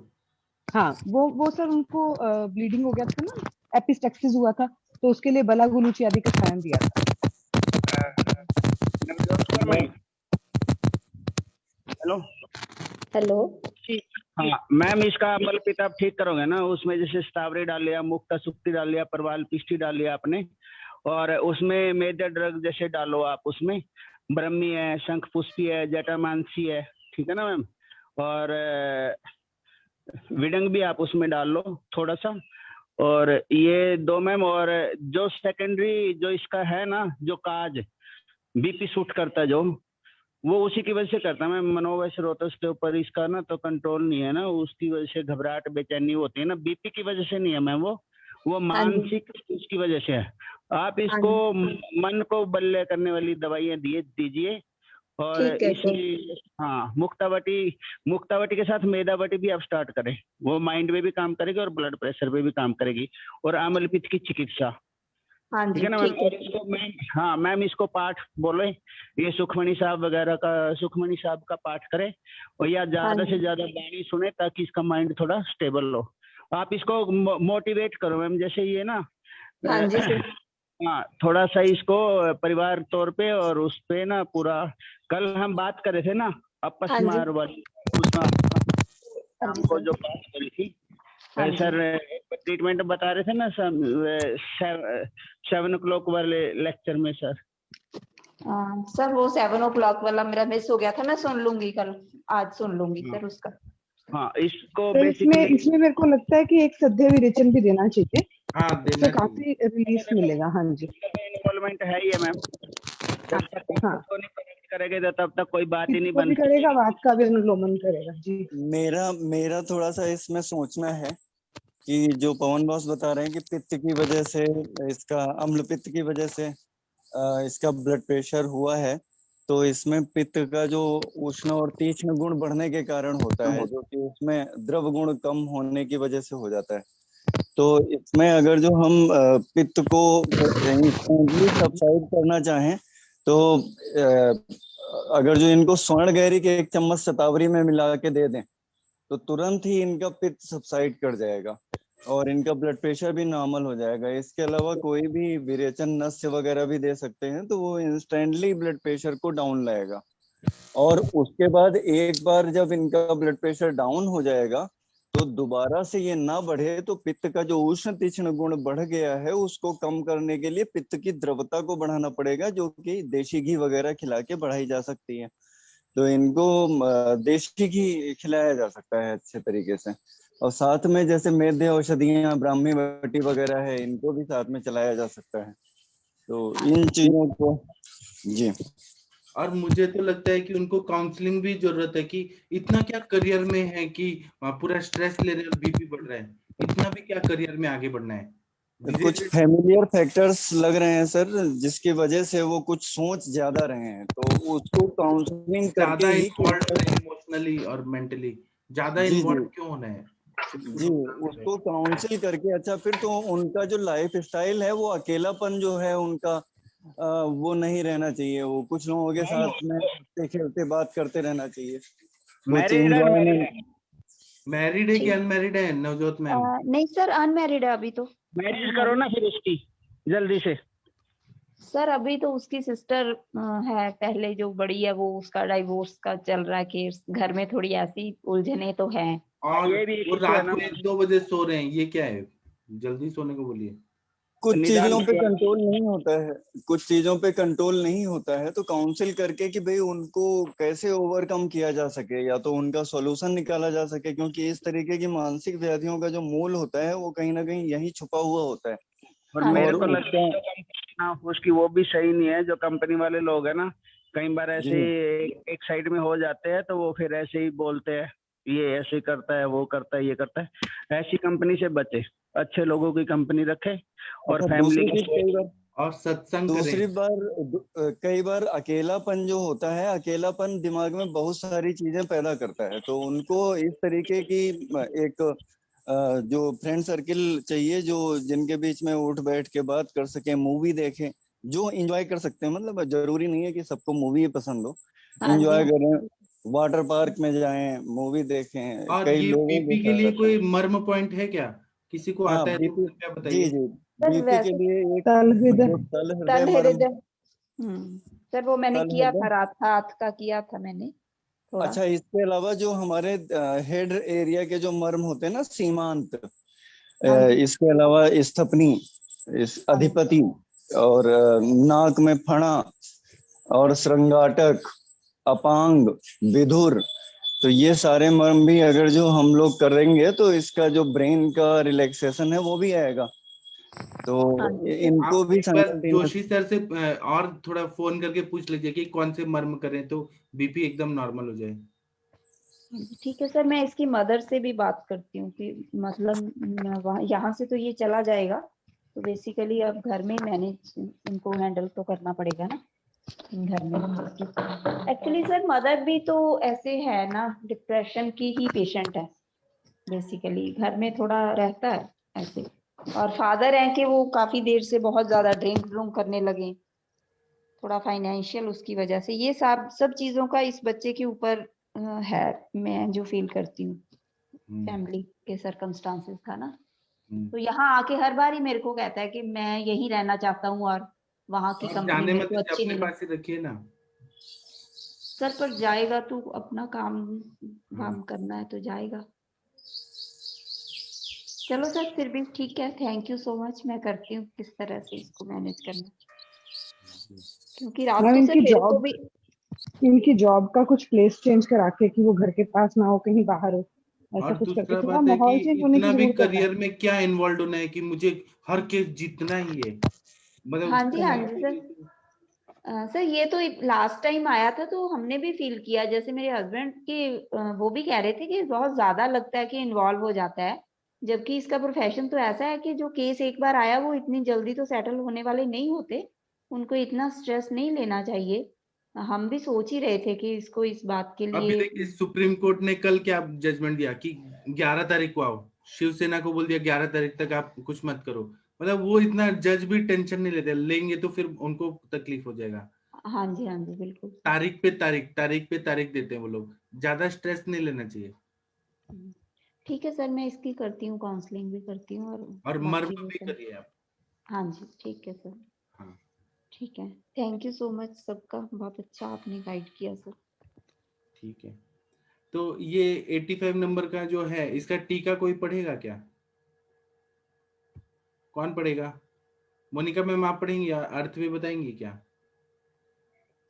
हाँ वो सर उनको ब्लीडिंग हो गया था ना, एपिस्टेक्सिस हुआ था, तो उसके लिए बला गुलूची आदि का सायन दिया था। Hello hello. हाँ मैम, इसका अम्ल पित्त आप ठीक करोगे ना, उसमें जैसे स्टावरी डाल लिया, मुक्ता सुक्ति डाल लिया, परवाल पिष्टी डाल लिया आपने, और उसमें मेजर ड्रग जैसे डालो आप, उसमें ब्रह्मी है, शंख पुष्पी है, जटामांसी है, ठीक है ना मैम, और विडंग भी आप उसमें डाल लो थोड़ा सा। और ये 2 मैम, और जो सेकेंडरी जो इसका है ना, जो काज बीपी शूट करता है जो, वो उसी की वजह से करता है मैम। मनोवय स्रोतस के ऊपर इसका ना तो कंट्रोल नहीं है ना, उसकी वजह से घबराहट बेचैनी होती है ना, बीपी की वजह से नहीं है मैम, वो मानसिक उसकी वजह से है। आप इसको मन को बल्ले करने वाली दवाइयाँ दीजिए, और इसमें हाँ मुक्तावटी के साथ मेदावटी भी आप स्टार्ट करें, वो माइंड में भी काम करेगी और ब्लड प्रेशर पे भी काम करेगी, और अम्ल पित्त की चिकित्सा, ठीक है ना मैम। और इसको मैम, हाँ मैम, इसको पाठ बोले, ये सुखमणि साहब वगैरह का, सुखमणि साहब का पाठ करें, और या ज्यादा से ज्यादा वाणी सुने ताकि इसका माइंड थोड़ा स्टेबल हो। आप इसको मोटिवेट करो मैम, जैसे ये ना हाँ थोड़ा सा इसको परिवार तौर पे, और उस पे ना पूरा, कल हम बात कर रहे थे ना अपस्मार वाली, उसमें हमको जो बात करी थी सर, ट्रीटमेंट बता रहे थे ना सर 7 o'clock वाले लेक्चर में सर। सर वो 7 o'clock वाला मेरा मिस हो गया था, मैं सुन लूंगी कल, आज सुन लूंगी सर उसका। हाँ इसको इसमें मेरे को लगता है कि एक सध्य विरेचन भी देना चाहिए, हाँ देना काफी रिलीफ मिलेगा। हाँ जी, इन्वॉल्वमेंट है ही है मैम, जब तक इसको नहीं कनेक्ट करेंगे तो तब तक कोई बात ही नहीं बन करेगा, बात का भी अनुलोमन करेगा जी। मेरा थोड़ा सा इसमें सोचना है कि जो पवन बॉस बता रहे हैं कि पित्त की वजह से, इसका अम्ल पित्त की वजह से इसका ब्लड प्रेशर हुआ है, तो इसमें पित्त का जो उष्ण और तीक्ष्ण गुण बढ़ने के कारण होता है, जो कि उसमें द्रव गुण कम होने की वजह से हो जाता है। तो इसमें अगर जो हम पित्त को इंस्टेंटली सबसाइड करना चाहें तो अगर जो इनको स्वर्ण गहरी के 1 चम्मच शतावरी में मिला के दे दें तो तुरंत ही इनका पित्त सबसाइड कर जाएगा और इनका ब्लड प्रेशर भी नॉर्मल हो जाएगा। इसके अलावा कोई भी विरेचन नस्य वगैरह भी दे सकते हैं, तो वो इंस्टेंटली ब्लड प्रेशर को डाउन लाएगा। और उसके बाद एक बार जब इनका ब्लड प्रेशर डाउन हो जाएगा तो दोबारा से ये ना बढ़े, तो पित्त का जो उष्ण तीक्ष्ण गुण बढ़ गया है उसको कम करने के लिए पित्त की द्रवता को बढ़ाना पड़ेगा, जो कि देशी घी वगैरह खिला के बढ़ाई जा सकती है। तो इनको देशी घी खिलाया जा सकता है अच्छे तरीके से, और साथ में जैसे मेध्य औषधियां, ब्राह्मी वटी वगैरह है, इनको भी साथ में चलाया जा सकता है। तो इन चीजों को जी। और मुझे तो लगता है कि उनको काउंसलिंग भी जरूरत है कि इतना क्या करियर में है कि पूरा स्ट्रेस ले रहे हैं और बीपी बढ़ रहा है, इतना भी क्या करियर में आगे बढ़ना है। कुछ फैमिलियर फैक्टर्स लग रहे हैं सर, जिसकी वजह से वो कुछ सोच ज्यादा रहे हैं, तो उसको काउंसलिंग करके ही इमोशनली और मेंटली ज्यादा इन्वॉल्व क्यों होना है जी, उसको काउंसिल करके। अच्छा, फिर तो उनका जो लाइफ स्टाइल है वो अकेलापन जो है उनका वो नहीं रहना चाहिए, वो कुछ लोगों के साथ में हंसते खेलते बात करते रहना चाहिए। मैरिड है कि अनमैरिड है नवजोत मैम? नहीं सर, अनमैरिड है अभी तो। मैरिज करो ना फिर उसकी जल्दी से। सर अभी तो उसकी सिस्टर है पहले जो बड़ी है, वो उसका डाइवोर्स का चल रहा है केस, घर में थोड़ी ऐसी उलझने तो हैं। और ये भी वो रात को 1-2 बजे सो रहे हैं, ये क्या है? जल्दी सोने को बोलिए। कुछ चीजों पे कंट्रोल नहीं होता है, कुछ चीजों पे कंट्रोल नहीं होता है, तो काउंसिल करके कि भाई उनको कैसे ओवरकम किया जा सके या तो उनका सॉल्यूशन निकाला जा सके, क्योंकि इस तरीके की मानसिक व्याधियों का जो मूल होता है वो कहीं ना कहीं यही छुपा हुआ होता है। और मेरे को लगता है उसकी वो भी सही नहीं है, जो कंपनी वाले लोग है ना, कई बार ऐसे एक साइड में हो जाते हैं तो वो फिर ऐसे ही बोलते हैं, ये ऐसे करता है, वो करता है, ये करता है। ऐसी कंपनी से बचे, अच्छे लोगों की कंपनी रखे और फैमिली और सत्संग दूसरी बार कई बार अकेलापन जो होता है, अकेलापन दिमाग में बहुत सारी चीजें पैदा करता है, तो उनको इस तरीके की एक जो फ्रेंड सर्किल चाहिए, जो जिनके बीच में उठ बैठ के बात कर सके, मूवी देखें, जो एंजॉय कर सकते हैं। मतलब जरूरी नहीं है कि सबको मूवी पसंद हो, एंजॉय करें, वाटर पार्क में जाएं, मूवी देखें। और कई ये लोगों बीपी के लिए कोई मर्म पॉइंट है क्या? किसी को आता है तो क्या बताइए। जी, बीपी के लिए एक तल हृदय सर वो मैंने किया था, रात का किया था मैंने थोड़ा। अच्छा, इसके अलावा जो हमारे हेड एरिया के जो मर्म होते हैं ना, सीमांत, इसके अलावा स्थपनी, अधिपति, और नाक में फणा, और श्रृंगाटक, अपांग, विधुर, तो ये सारे मर्म भी अगर जो हम लोग करेंगे तो इसका जो ब्रेन का रिलैक्सेशन है वो भी आएगा। तो इनको भी जोशी सर से और थोड़ा फोन करके पूछ लीजिए कि कौन से मर्म करें तो बीपी एकदम नॉर्मल हो जाए। ठीक है सर, मैं इसकी मदर से भी बात करती हूँ कि मतलब यहाँ से तो ये चला जाएगा, तो बेसिकली अब घर में मैनेज इनको हैंडल तो करना पड़ेगा ना घर में। एक्चुअली सर मदर भी तो ऐसे है ना, डिप्रेशन की ही पेशेंट है बेसिकली, घर में थोड़ा रहता है ऐसे। और फादर है कि वो काफी देर से बहुत ज्यादा ड्रिंक करने लगे, थोड़ा फाइनेंशियल उसकी वजह से, ये सब चीजों का इस बच्चे के ऊपर है, मैं जो फील करती हूँ फैमिली के सर्कमस्टांसेस का ना। तो यहाँ आके हर बार ही मेरे को कहता है कि मैं यहीं रहना चाहता हूँ और वहाँ की कंपनी मेरे को अच्छी नहीं लगती। रखिए ना सर, पर जाएगा तो अपना काम करना है तो जाएगा। चलो सर, फिर भी ठीक है, थैंक यू सो मच। मैं करती हूँ किस तरह से इसको मैनेज करना, क्योंकि रात को सर मेरे को भी इनकी जॉब का कुछ प्लेस चेंज करा के कि वो घर के पास ना हो, कहीं बाहर हो, ऐसा कुछ करके थोड़ा माहौल चेंज होने की जरूरत है। करियर में क्या इन्वॉल्व होना है कि मुझे हर केस जीतना ही है, मतलब हाँ जी सर। सर ये तो लास्ट टाइम आया था तो हमने भी फील किया, जैसे मेरे हस्बैंड की वो भी कह रहे थे कि बहुत ज्यादा लगता है कि इन्वॉल्व हो जाता है, जबकि इसका प्रोफेशन तो ऐसा है कि जो केस एक बार आया वो इतनी जल्दी तो सेटल होने वाले नहीं होते, उनको इतना स्ट्रेस नहीं लेना चाहिए। हम भी सोच ही रहे थे कि इसको इस बात के अभी लिए देखिए सुप्रीम कोर्ट ने कल क्या जजमेंट दिया कि 11 तारीख को आओ, शिवसेना को बोल दिया 11 तारीख तक आप कुछ मत करो। मतलब वो इतना जज भी टेंशन नहीं लेते, लेंगे तो फिर उनको तकलीफ हो जाएगा। हाँ जी बिल्कुल। तारीख पे तारीख देते हैं वो लोग, ज्यादा स्ट्रेस नहीं लेना चाहिए। ठीक है सर, मैं इसकी करती हूँ, काउंसलिंग भी करती हूँ और बाकी मर्म वो भी सब। करिए आप। हाँ जी ठीक है सर। हाँ ठीक है, थैंक यू सो मच सबका, बहुत अच्छा आपने गाइड किया सर। ठीक है, तो ये 85 नंबर का जो है इसका टीका कोई पढ़ेगा क्या? कौन पढ़ेगा? मोनिका मैम आप पढ़ेंगी या अर्थ भी बताएंगी क्या?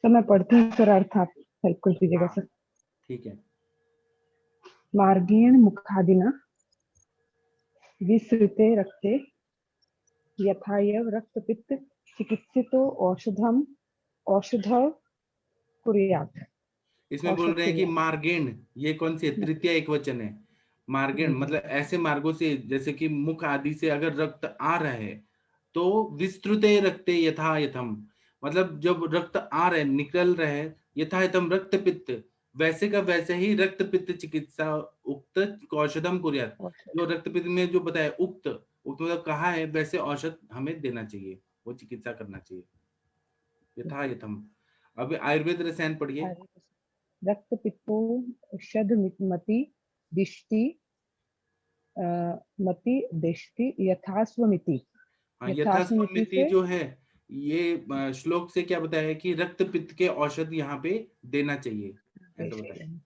सर मैं पढ़ती हूँ सर, अर्थ आप हेल्प कर दीजिएगा सर। ठीक है। मार्गेण मुखादिना विसृते रक्ते यथायव रक्तपित्त चिकित्सितो औषध कुर्यात्। इसमें बोल रहे हैं कि मार्गेण, ये कौन सी है? तृतीय एकवचन है। मार्गेण मतलब ऐसे मार्गों से, जैसे कि मुख आदि से अगर रक्त आ रहा है तो विस्तृते रक्ते यथा यथम, मतलब जब रक्त आ रहा है, निकल रहा है, यथा यथम रक्त पित्त, वैसे का वैसे ही रक्त पित्त चिकित्सा उक्त औषधम कुर्यात्। जो रक्त पित्त में जो बताया उक्त मतलब कहा है, वैसे औषध हमें देना चाहिए, वो चिकित्सा करना चाहिए यथा यथम। अब आयुर्वेद रसायन पढ़िए। रक्त पित्तो शद मति दिष्टि मति दिष्टि यथास्वमिति। हाँ, यथास्वमिति जो है ये श्लोक से क्या बताया है कि रक्त पित्त के औषध यहाँ पे देना चाहिए, ऐसा बताया।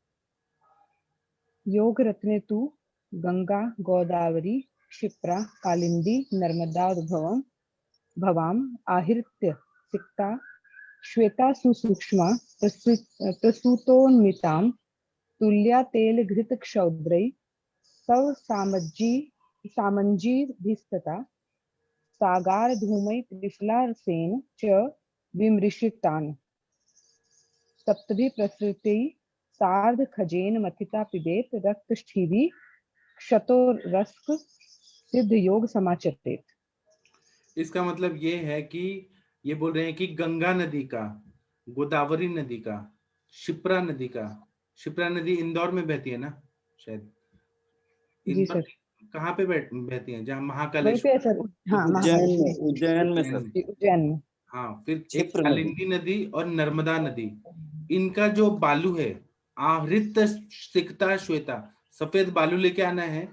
योग रत्ने तु गंगा गोदावरी क्षिप्रा कालिंदी नर्मदाद्भवम भवाम आहृत्य सिक्ता श्वेता सुसूक्ष्मा प्रसूतोन्मितां तुल्या तेल घृत क्षौद्रै तव सामंजीभिस्तता सागार धूमै त्रिफलारसेन च विमृशितान् सप्तभि प्रसृते सार्ध खजेन मथिता पिबेत रक्तष्ठीभि क्षतोरस्क सिद्ध योग समाचरेत। इसका मतलब ये है कि ये बोल रहे हैं कि गंगा नदी का, गोदावरी नदी का, शिप्रा नदी का, शिप्रा नदी इंदौर में बहती है ना शायद? इंदौर कहाँ पे बहती है? जहाँ महाकालेश्वर, उज्जैन में सर, उज्जैन में। हाँ, फिर कालिंदी नदी और नर्मदा नदी, इनका जो बालू है आहृत सिक्ता श्वेता, सफेद बालू लेके आना है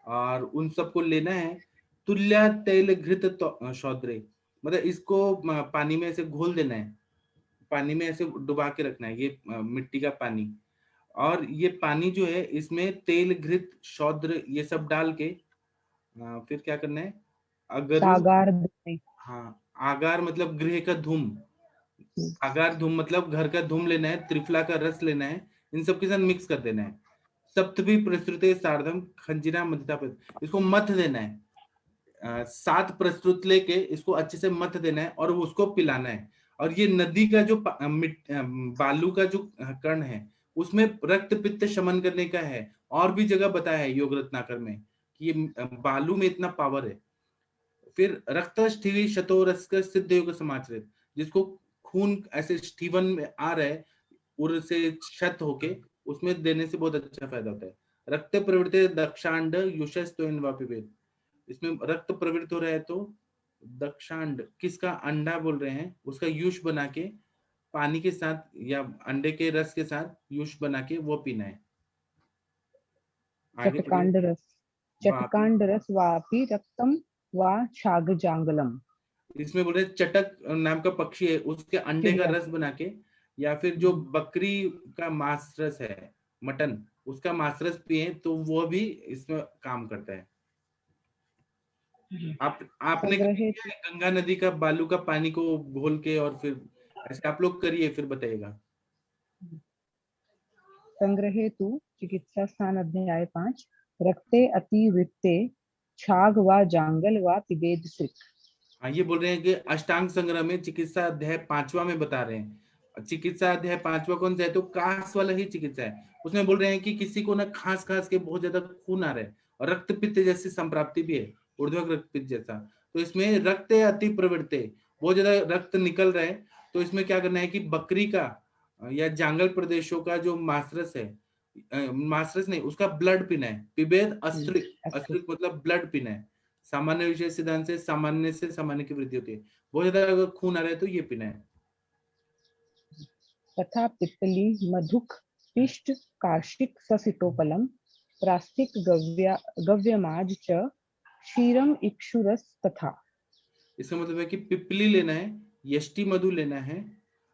और उन सबको लेना है। तुल्या तेल घृत शौद्रे, मतलब इसको पानी में ऐसे घोल देना है, पानी में ऐसे डुबा के रखना है, ये मिट्टी का पानी। और ये पानी जो है इसमें तेल घृत शौद्र ये सब डाल के फिर क्या करना है? आगार, हाँ, आगार मतलब गृह का धूम, आगार धूम मतलब घर का धूम लेना है, त्रिफला का रस लेना है, इन सब के साथ मिक्स कर देना है। सप्तभी प्रस्तुते सार्धम खंजिना मथिता, इसको मथ देना है, 7 प्रस्तुत लेके इसको अच्छे से मथ देना है और उसको पिलाना है। और ये नदी का जो बालू का जो कण है उसमें रक्त पित्त शमन करने का है। और भी जगह बताया है योग रत्नाकर में कि ये बालू में इतना पावर है। फिर रक्तष्ठीवी शतोरस्क सिद्ध योग समाचरित, जिसको खून ऐसे स्टीवन में आ रहा है उर से शत होके, उसमें देने से बहुत अच्छा फायदा होता है। रक्त प्रवृत्ति दक्षांड युषस्तोन वापिवेद, इसमें रक्त प्रवृत्त हो रहा है तो दक्षांड किसका अंडा बोल रहे हैं, उसका युष बना के पानी के साथ या अंडे के रस के साथ युष बना के वो पीना है। चटकांड रस वापि रक्तम वा छागजांगलम, इसमें बोल रहे चटक नाम का पक्षी है, उसके अंडे का रस बना के, या फिर जो बकरी का मांस रस है, मटन, उसका मांस रस पिए तो वो भी इसमें काम करता है। आपने गंगा नदी का बालू का पानी को घोल के और फिर ऐसे आप लोग करिए, फिर बताइएगा। संग्रहे तु चिकित्सा स्थान अध्याय 5 रक्ते अतिवृत्ते छाग व जांगल व पिबेद सिक। हाँ, ये बोल रहे हैं कि अष्टांग संग्रह में चिकित्सा अध्याय 5वां में बता रहे हैं। चिकित्सा अध्याय 5वां कौन सा है? तो कास वाला ही चिकित्सा है। उसमें बोल रहे हैं कि किसी को ना खांस के बहुत ज्यादा खून आ रहा है और रक्त पित्त जैसी संप्राप्ति भी है, ऊर्ध्वक रक्त पित्त जैसा। तो इसमें रक्त अति प्रवृत्ते, बहुत ज्यादा रक्त निकल रहा है, तो इसमें क्या करना है कि बकरी का या जंगल प्रदेशों का जो मांसरस है, मांसरस नहीं, उसका ब्लड पीना है। पिबेद अस्त्रिक, अस्त्रिक मतलब ब्लड पीना है। सामान्य विषय सिद्धांत से सामान्य की वृद्धि होती है। बहुत ज्यादा अगर खून आ रहा है तो ये पीना है। तथा पिप्पली मधुक पिष्ट कार्षिक ससितोपलम प्रास्तिक गव्यमाज च क्षीरम इक्षुरस तथा। इसका मतलब है कि पिपली लेना है, यष्टि मधु लेना है,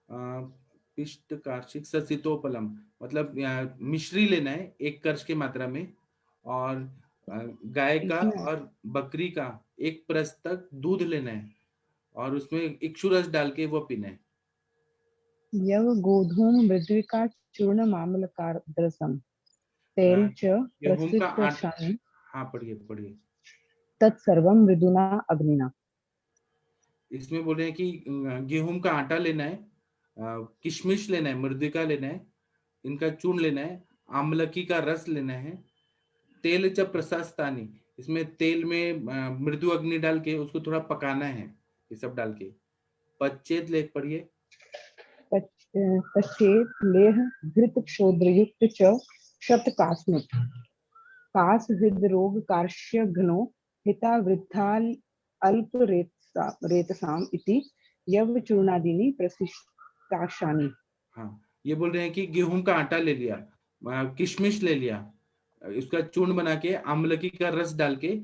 पिष्ट कार्षिक ससितोपलम मतलब मिश्री लेना है 1 कर्ण की मात्रा में, और गाय का और बकरी का 1 परस तक दूध लेना है और उसमें इक्षुरस डाल के वो पीना है। यव गोधूम मृद्विका चूर्ण मामलकार रसम तेल च गेहूं का आटा, प्रसिद्ध। हाँ पढ़िए। तत्सर्वम मृदुना अग्निना। इसमें बोले हैं कि गेहूं का आटा लेना है, किशमिश लेना है, मृदिका लेना है, इनका चूर्ण लेना है, आमलकी का रस लेना है, तेल च प्रशस्तानी, इसमें तेल में मृदु अग्नि डाल के उसको थोड़ा पकाना है, ये सब डाल के। पच्चेत लेख पढ़िए। पश्चेत लेह घृत क्षोद्रयुक्त च शतकास्मिक कास हृदरोग कार्श्य घ्नो हिता वृद्धाल अल्प रेतसाम इति यव चूर्णादीनि प्रशिष्टाशानि। हाँ, ये बोल रहे हैं कि गेहूं का आटा ले लिया, किशमिश ले लिया, उसका चूर्ण बना के आमलकी का रस डाल के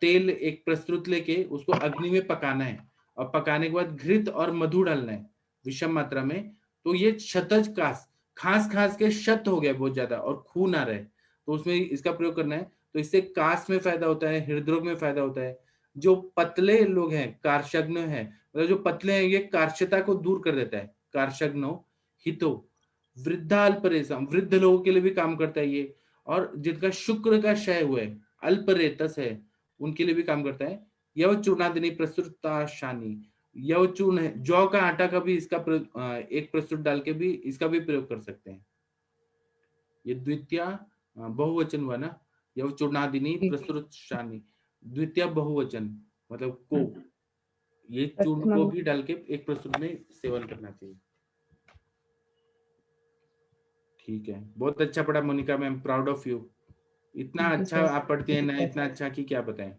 तेल 1 प्रस्तुत लेके उसको अग्नि में पकाना है, और पकाने के बाद घृत और मधु डालना है विषम मात्रा में। तो ये शतज कास, खास के शत हो गया बहुत ज्यादा और खून आ रहा है, तो उसमें इसका प्रयोग करना है। तो इससे कास में फायदा होता है, हृदरोग में फायदा होता है। जो पतले लोग हैं, कार्शग्न है, मतलब जो पतले हैं, ये कार्शता को दूर कर देता है। कार्शग्नो हितो वृद्धा अल्परेशम, वृद्ध लोगों के लिए भी काम करता है ये, और जिनका शुक्र का क्षय हुआ है, अल्परेतस है, उनके लिए भी काम करता है। यव चूर्णादिनी प्रस्तुता शानी, यव चूर्ण है, जौ का आटा का भी इसका 1 प्रस्तुत डाल के भी इसका भी प्रयोग कर सकते हैं। ये द्वितीय बहुवचन हुआ ना, यव चूर्णादिनी प्रस्तुत शानी, द्वितीय बहुवचन मतलब को, ये चूर्ण को भी डाल के 1 प्रस्तुत में सेवन करना चाहिए। ठीक है, बहुत अच्छा पढ़ा Monika ma'am, proud of you. इतना अच्छा आप पढ़ती हैं ना, इतना अच्छा कि क्या बताएं।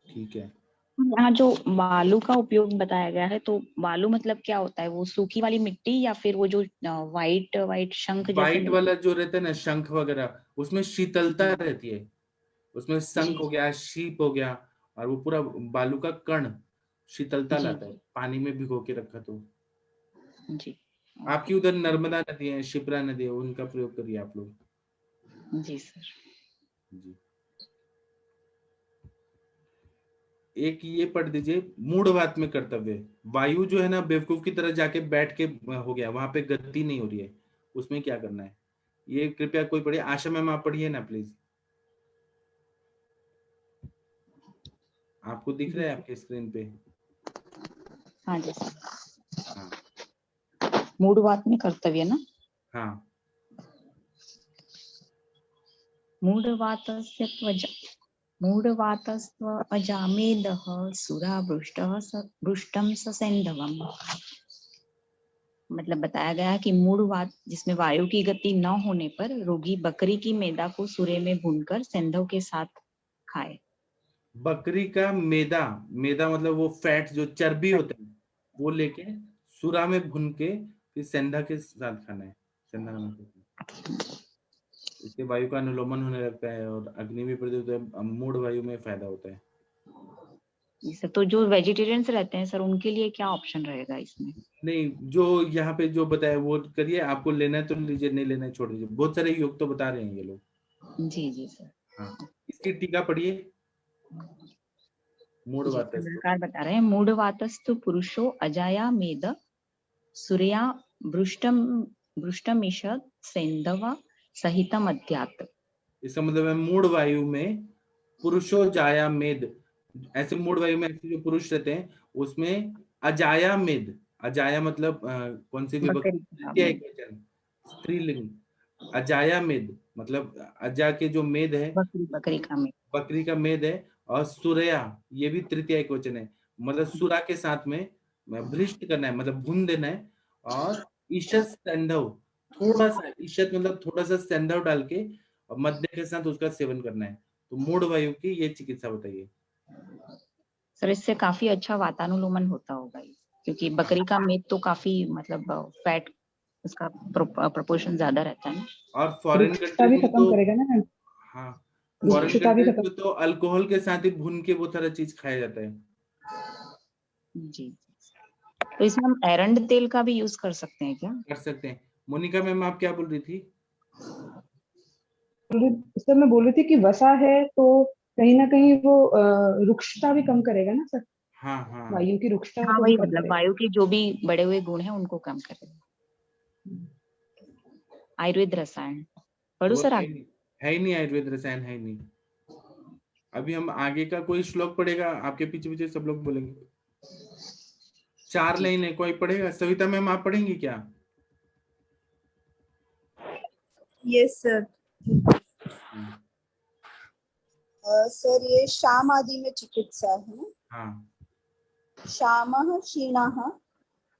ठीक है, यहाँ जो बालू का उपयोग बताया गया है, तो बालू मतलब क्या होता है? वो सूखी वाली मिट्टी या फिर वो जो वाइट शंख जैसे? वाइट वाला जो रहता है ना, शंख वगैरह, उसमें शीतलता रहती है, उसमें शंख हो गया, शीप हो गया, और वो पूरा बालू का कण शीतलता लाता है, पानी में भिगो के रखा तो। जी, आपकी उधर नर्मदा नदी है, शिप्रा नदी है, उनका प्रयोग करिए आप लोग। जी सर। जी, एक ये पढ़ दीजिए, मूढ़वात में कर्तव्य। वायु जो है ना, बेवकूफ की तरह जाके बैठ के हो गया, वहां पे गति नहीं हो रही है, उसमें क्या करना है, ये कृपया कोई पढ़िए। आशा मैम आप पढ़िए ना प्लीज, आपको दिख रहा है आपके स्क्रीन पे? हाँ जी सर। हाँ, मूढ़वात में कर्तव्य ना? हाँ। मूढ़वातस्त्व अजामेदः सुरा भृष्टं ससेंधवम्। मतलब बताया गया कि मूढ़वात, जिसमें वायु की गति न होने पर रोगी बकरी की मेदा को सूरे में भूनकर सेंधव के साथ खाए। बकरी का मेदा, मेदा मतलब वो फैट जो चर्बी होता है, वो लेके सूरा में भून के फिर सेंधा के साथ खाना है। सेंधा खाना, इससे वायु का अनुलोमन होने लगता है और अग्नि भी प्रज्वलित होता है, मूढ़ वायु में फायदा होता है। सर, तो जो वेजिटेरियंस रहते हैं सर, उनके लिए क्या ऑप्शन रहेगा इसमें? नहीं, जो यहाँ पे जो बताया वो करिए, आपको लेना है तो लीजिए, नहीं लेना है छोड़ दीजिए। बहुत सारे योग तो बता रहे हैं ये लोग। जी जी सर। हाँ, इसकी टीका पढ़िए। मूढ़वातस्तु बता रहे हैं, मूढ़वातस्तु पुरुषो अजाया मेद सूर्या भृष्टमिषद सेंधव सहितम अध्यात्म। इसका मतलब है मूढ़ वायु में पुरुषो जाया मेद, ऐसे मूढ़ वायु में ऐसे जो पुरुष रहते हैं उसमें अजाया मेद, अजाया मतलब कौन सी विभक्ति? स्त्रीलिंग। अजाया मेद मतलब अजा के जो मेद है, बकरी का मेद, बकरी का मेद है, और सुरया ये भी तृतीय एक वचन है, मतलब सुरा के साथ में भ्रिष्ट करना है, मतलब भून देना है। और ईशत सैंधव, थोड़ा सा ईशत मतलब थोड़ा सा सैंधव डाल के और मध्य के साथ उसका सेवन करना है। तो मूढ़ वायु की ये चिकित्सा बताइए। सर इससे काफी अच्छा वातानुलोमन होता होगा ये, क्योंकि बकरी का मेद तो काफी मतलब फैट उसका प्रोपोर्शन ज्यादा रहता है ना। और फॉरेन रुक्षता भी कंट्रीज में खत्म तो, करेगा ना मैम। हाँ, फॉरेन रुक्षता भी कंट्रीज खत्म। में तो अल्कोहल के साथ ही भून के वो सारा चीज खाया जाता है। जी, तो इसमें हम एरंड तेल का भी यूज कर सकते हैं क्या? कर सकते हैं। मोनिका मैम आप क्या बोल रही थी? सर मैं बोल रही थी कि वसा है तो कहीं ना कहीं वो रुक्षता भी कम करेगा ना सर, हाँ हाँ वायु की रुक्षता हाँ को भी वही कम मतलब करेगा। वायु के जो भी बढ़े हुए गुण हैं उनको कम करेगा। आयुर्वेद रसायन पढ़ू वो सर है आगे? ही नहीं, है ही नहीं, आयुर्वेद रसायन है ही नहीं। अभी हम आगे का कोई श्लोक पढ़ेगा, आपके पीछे पीछे सब लोग बोलेंगे। 4 लाइन है, कोई पढ़ेगा? सविता मैम आप पढ़ेंगी क्या? Yes sir. सर ये शाम आदि में चिकित्सा है ना? हाँ। शामः क्षीणः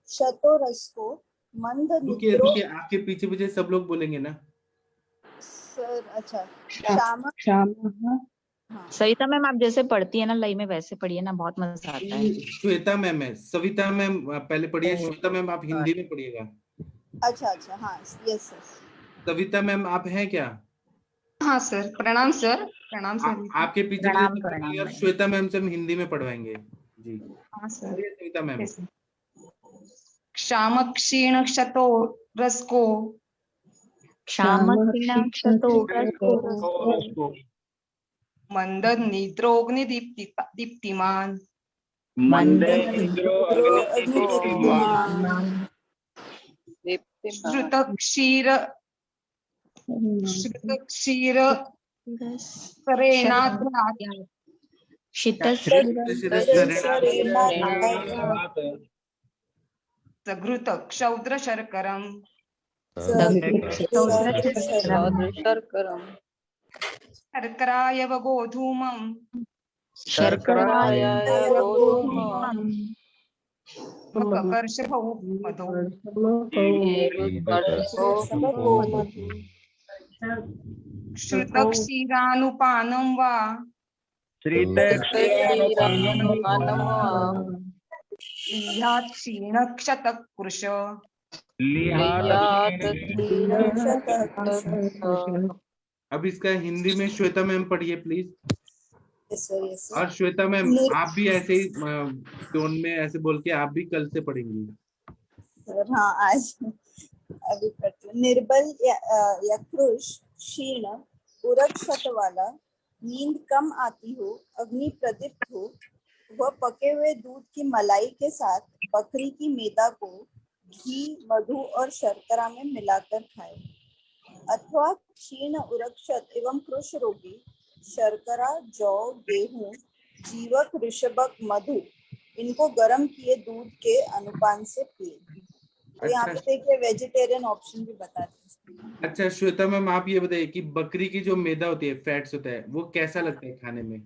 शतोरस्को मंद रुकिए निद्रो। रुकिए, आपके पीछे पीछे सब लोग बोलेंगे ना। सर अच्छा, शाम सविता मैम आप जैसे पढ़ती है ना लई में वैसे पढ़िए ना, बहुत मजा आता है। श्वेता मैम है, सविता मैम पहले पढ़िए, श्वेता मैम आप हिंदी में पढ़िएगा। अच्छा अच्छा, हाँ यस सर। सविता मैम आप हैं क्या? हाँ सर, प्रणाम सर। प्रणाम सर। आपके पीछे पीछे सब पढ़िए और श्वेता मैम से हम हिंदी में पढ़वाएंगे जी। हाँ सर। सविता मैम। क्षाम क्षीण क्षतो रसको मंद निद्रोग्नि दीप्तिमान श्रुत क्षीर सघृत क्षौद्र शर्करम शर्करायव गोधूमं मककर्षभौ मधो श्रुतक्षीरानुपानं वा लीहात् क्षीणक्षतकृश। अब इसका हिंदी में श्वेता मैम पढ़िए please. Yes sir yes sir. और श्वेता मैम आप भी ऐसे ही टोन में ऐसे बोल के आप भी कल से पढ़ेंगी सर। हाँ आज अभी पढ़ती हूँ। निर्बल यकृश क्षीण उरक्षत वाला, नींद कम आती हो, अग्नि प्रदीप्त हो, वह पके हुए दूध की मलाई के साथ बकरी की मेदा को घी, मधु और शर्करा में मिलाकर खाए। अथवा क्षीण उरक्षत एवं कृश रोगी शर्करा, जौ, गेहूं, जीवक, ऋषभक, मधु इनको गर्म किए दूध के अनुपान से पिए। तो यहाँ पे देखिए वेजिटेरियन ऑप्शन भी बताते हैं। अच्छा श्वेता मैम आप ये बताइए कि बकरी की जो मैदा होती है, फैट्स होता है, वो कैसा लगता है खाने में?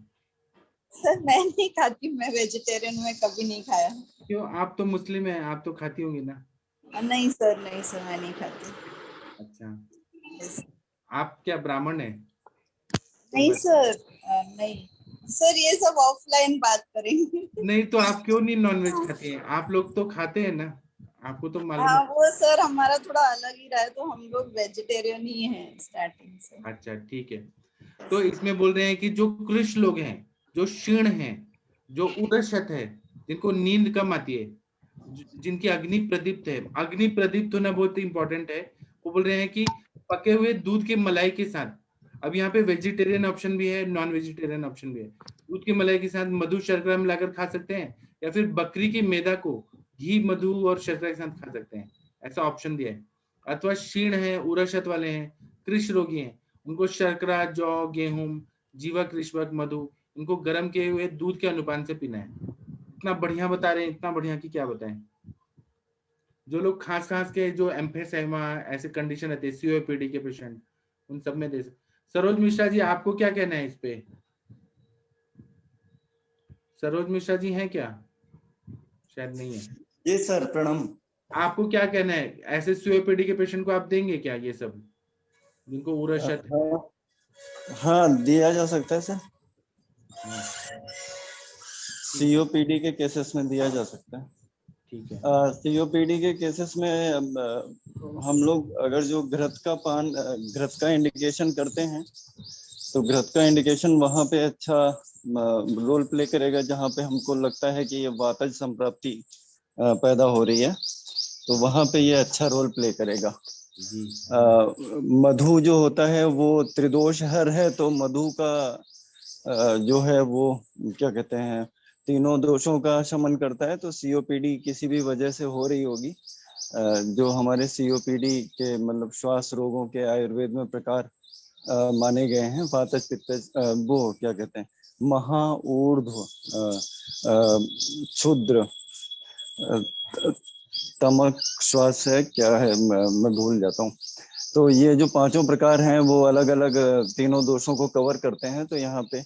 सर मैं नहीं खाती, मैं वेजिटेरियन में कभी नहीं खाया। क्यों? आप तो मुस्लिम हैं, आप तो खाती होंगी ना? नहीं सर मैं नहीं खाती। अच्छा आप क्या ब्राह्मण है? नहीं सर नहीं सर, ये सब ऑफलाइन बात करेंगे। नहीं तो आप क्यों नहीं नॉनवेज खाते हैं? आप लोग तो खाते हैं ना, आपको तो मालूम हाँ है। वो सर हमारा थोड़ा अलग ही रहा है, तो हम लोग वेजिटेरियन ही हैं स्टार्टिंग से। अच्छा ठीक है। तो इसमें बोल रहे हैं कि जो कृष लोग हैं, जो क्षीण हैं, जो उदशत है, जिनको नींद कम आती है, जिनकी अग्नि प्रदीप्त है, अग्नि प्रदीप्त होना बहुत इंपॉर्टेंट है। वो बोल रहे हैं कि पके हुए दूध की मलाई के साथ, अब यहाँ पे वेजिटेरियन ऑप्शन भी है, नॉन वेजिटेरियन ऑप्शन भी है। दूध की मलाई के साथ मधु शर्करा मिलाकर खा सकते हैं, या फिर बकरी की मैदा को घी, मधु और शर्करा के साथ खा सकते हैं, ऐसा ऑप्शन दिया है। अथवा क्षीण है, उरशत वाले हैं, कृष रोगी हैं, उनको शर्करा, जौ, गेहूं, जीवक, ऋषभक, मधु इनको गर्म किए हुए दूध के अनुपान से पीना है। इतना बढ़िया बता रहे हैं, इतना बढ़िया कि क्या बताएं। जो लोग खांस के जो एम्फेसाइमा ऐसे कंडीशन रहते हैं, सीओपीडी के पेशेंट, उन सब में दे सरोज मिश्रा जी, आपको क्या कहना है इस पे? सरोज मिश्रा जी हैं क्या? शायद नहीं है। जी सर, प्रणाम। आपको क्या कहना है, ऐसे सीओपीडी के पेशेंट को आप देंगे क्या ये सब, जिनको उरस शत है? हाँ, दिया जा सकता है सर। हाँ, सीओपीडी के केसेस में दिया जा सकता है। ठीक है। सीओपीडी के केसेस में हम लोग अगर जो घृत का इंडिकेशन करते हैं, तो घृत का इंडिकेशन वहां पे अच्छा रोल प्ले करेगा, जहाँ पे हमको लगता है कि ये वातज संप्राप्ति पैदा हो रही है, तो वहां पे ये अच्छा रोल प्ले करेगा। मधु जो होता है वो त्रिदोष हर है, तो मधु का जो है वो क्या कहते हैं, तीनों दोषों का शमन करता है। तो सीओपीडी किसी भी वजह से हो रही होगी, जो हमारे सीओपीडी के मतलब श्वास रोगों के आयुर्वेद में प्रकार माने गए हैं, वातज पित्तज, वो क्या कहते हैं, महा, ऊर्ध्व, क्षुद्र, तमक, श्वास है, क्या है, मैं भूल जाता हूँ। तो ये जो पांचों प्रकार हैं वो अलग अलग तीनों दोषों को कवर करते हैं। तो यहाँ पे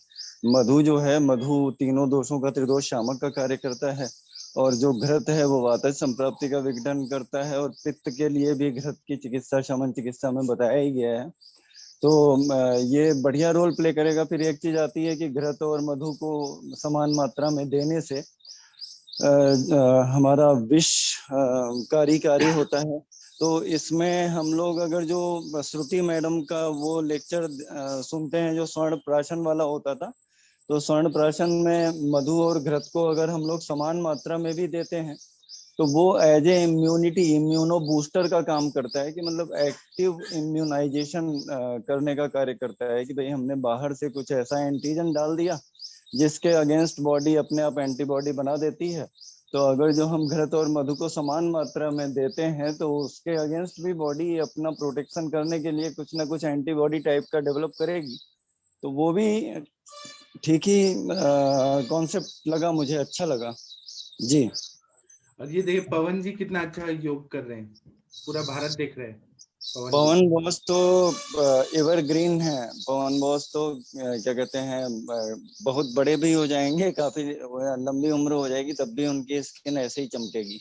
मधु जो है, मधु तीनों दोषों का त्रिदोष शामक का कार्य करता है, और जो घृत है वो वातज संप्राप्ति का विघटन करता है, और पित्त के लिए भी घृत की चिकित्सा शमन चिकित्सा में बताया ही गया है। तो ये बढ़िया रोल प्ले करेगा। फिर एक चीज आती है कि घृत और मधु को समान मात्रा में देने से हमारा विष कार्य होता है। तो इसमें हम लोग अगर जो श्रुति मैडम का वो लेक्चर सुनते हैं जो स्वर्ण प्राशन वाला होता था, तो स्वर्ण प्राशन में मधु और घृत को अगर हम लोग समान मात्रा में भी देते हैं, तो वो एज ए इम्यूनो बूस्टर का काम करता है, कि मतलब एक्टिव इम्यूनाइजेशन करने का कार्य करता है, कि भाई हमने बाहर से कुछ ऐसा एंटीजन डाल दिया जिसके अगेंस्ट बॉडी अपने आप एंटीबॉडी बना देती है। तो अगर जो हम घृत और मधु को समान मात्रा में देते हैं, तो उसके अगेंस्ट भी बॉडी अपना प्रोटेक्शन करने के लिए कुछ ना कुछ एंटीबॉडी टाइप का डेवलप करेगी। तो वो भी ठीक ही कॉन्सेप्ट लगा मुझे, अच्छा लगा जी। और ये देखिए पवन जी कितना अच्छा योग कर रहे हैं, पूरा भारत देख रहे हैं। पवन बोस तो एवरग्रीन है। पवन बोस तो क्या कहते हैं, बहुत बड़े भी हो जाएंगे, काफी लंबी उम्र हो जाएगी, तब भी उनकी स्किन ऐसे ही चमकेगी।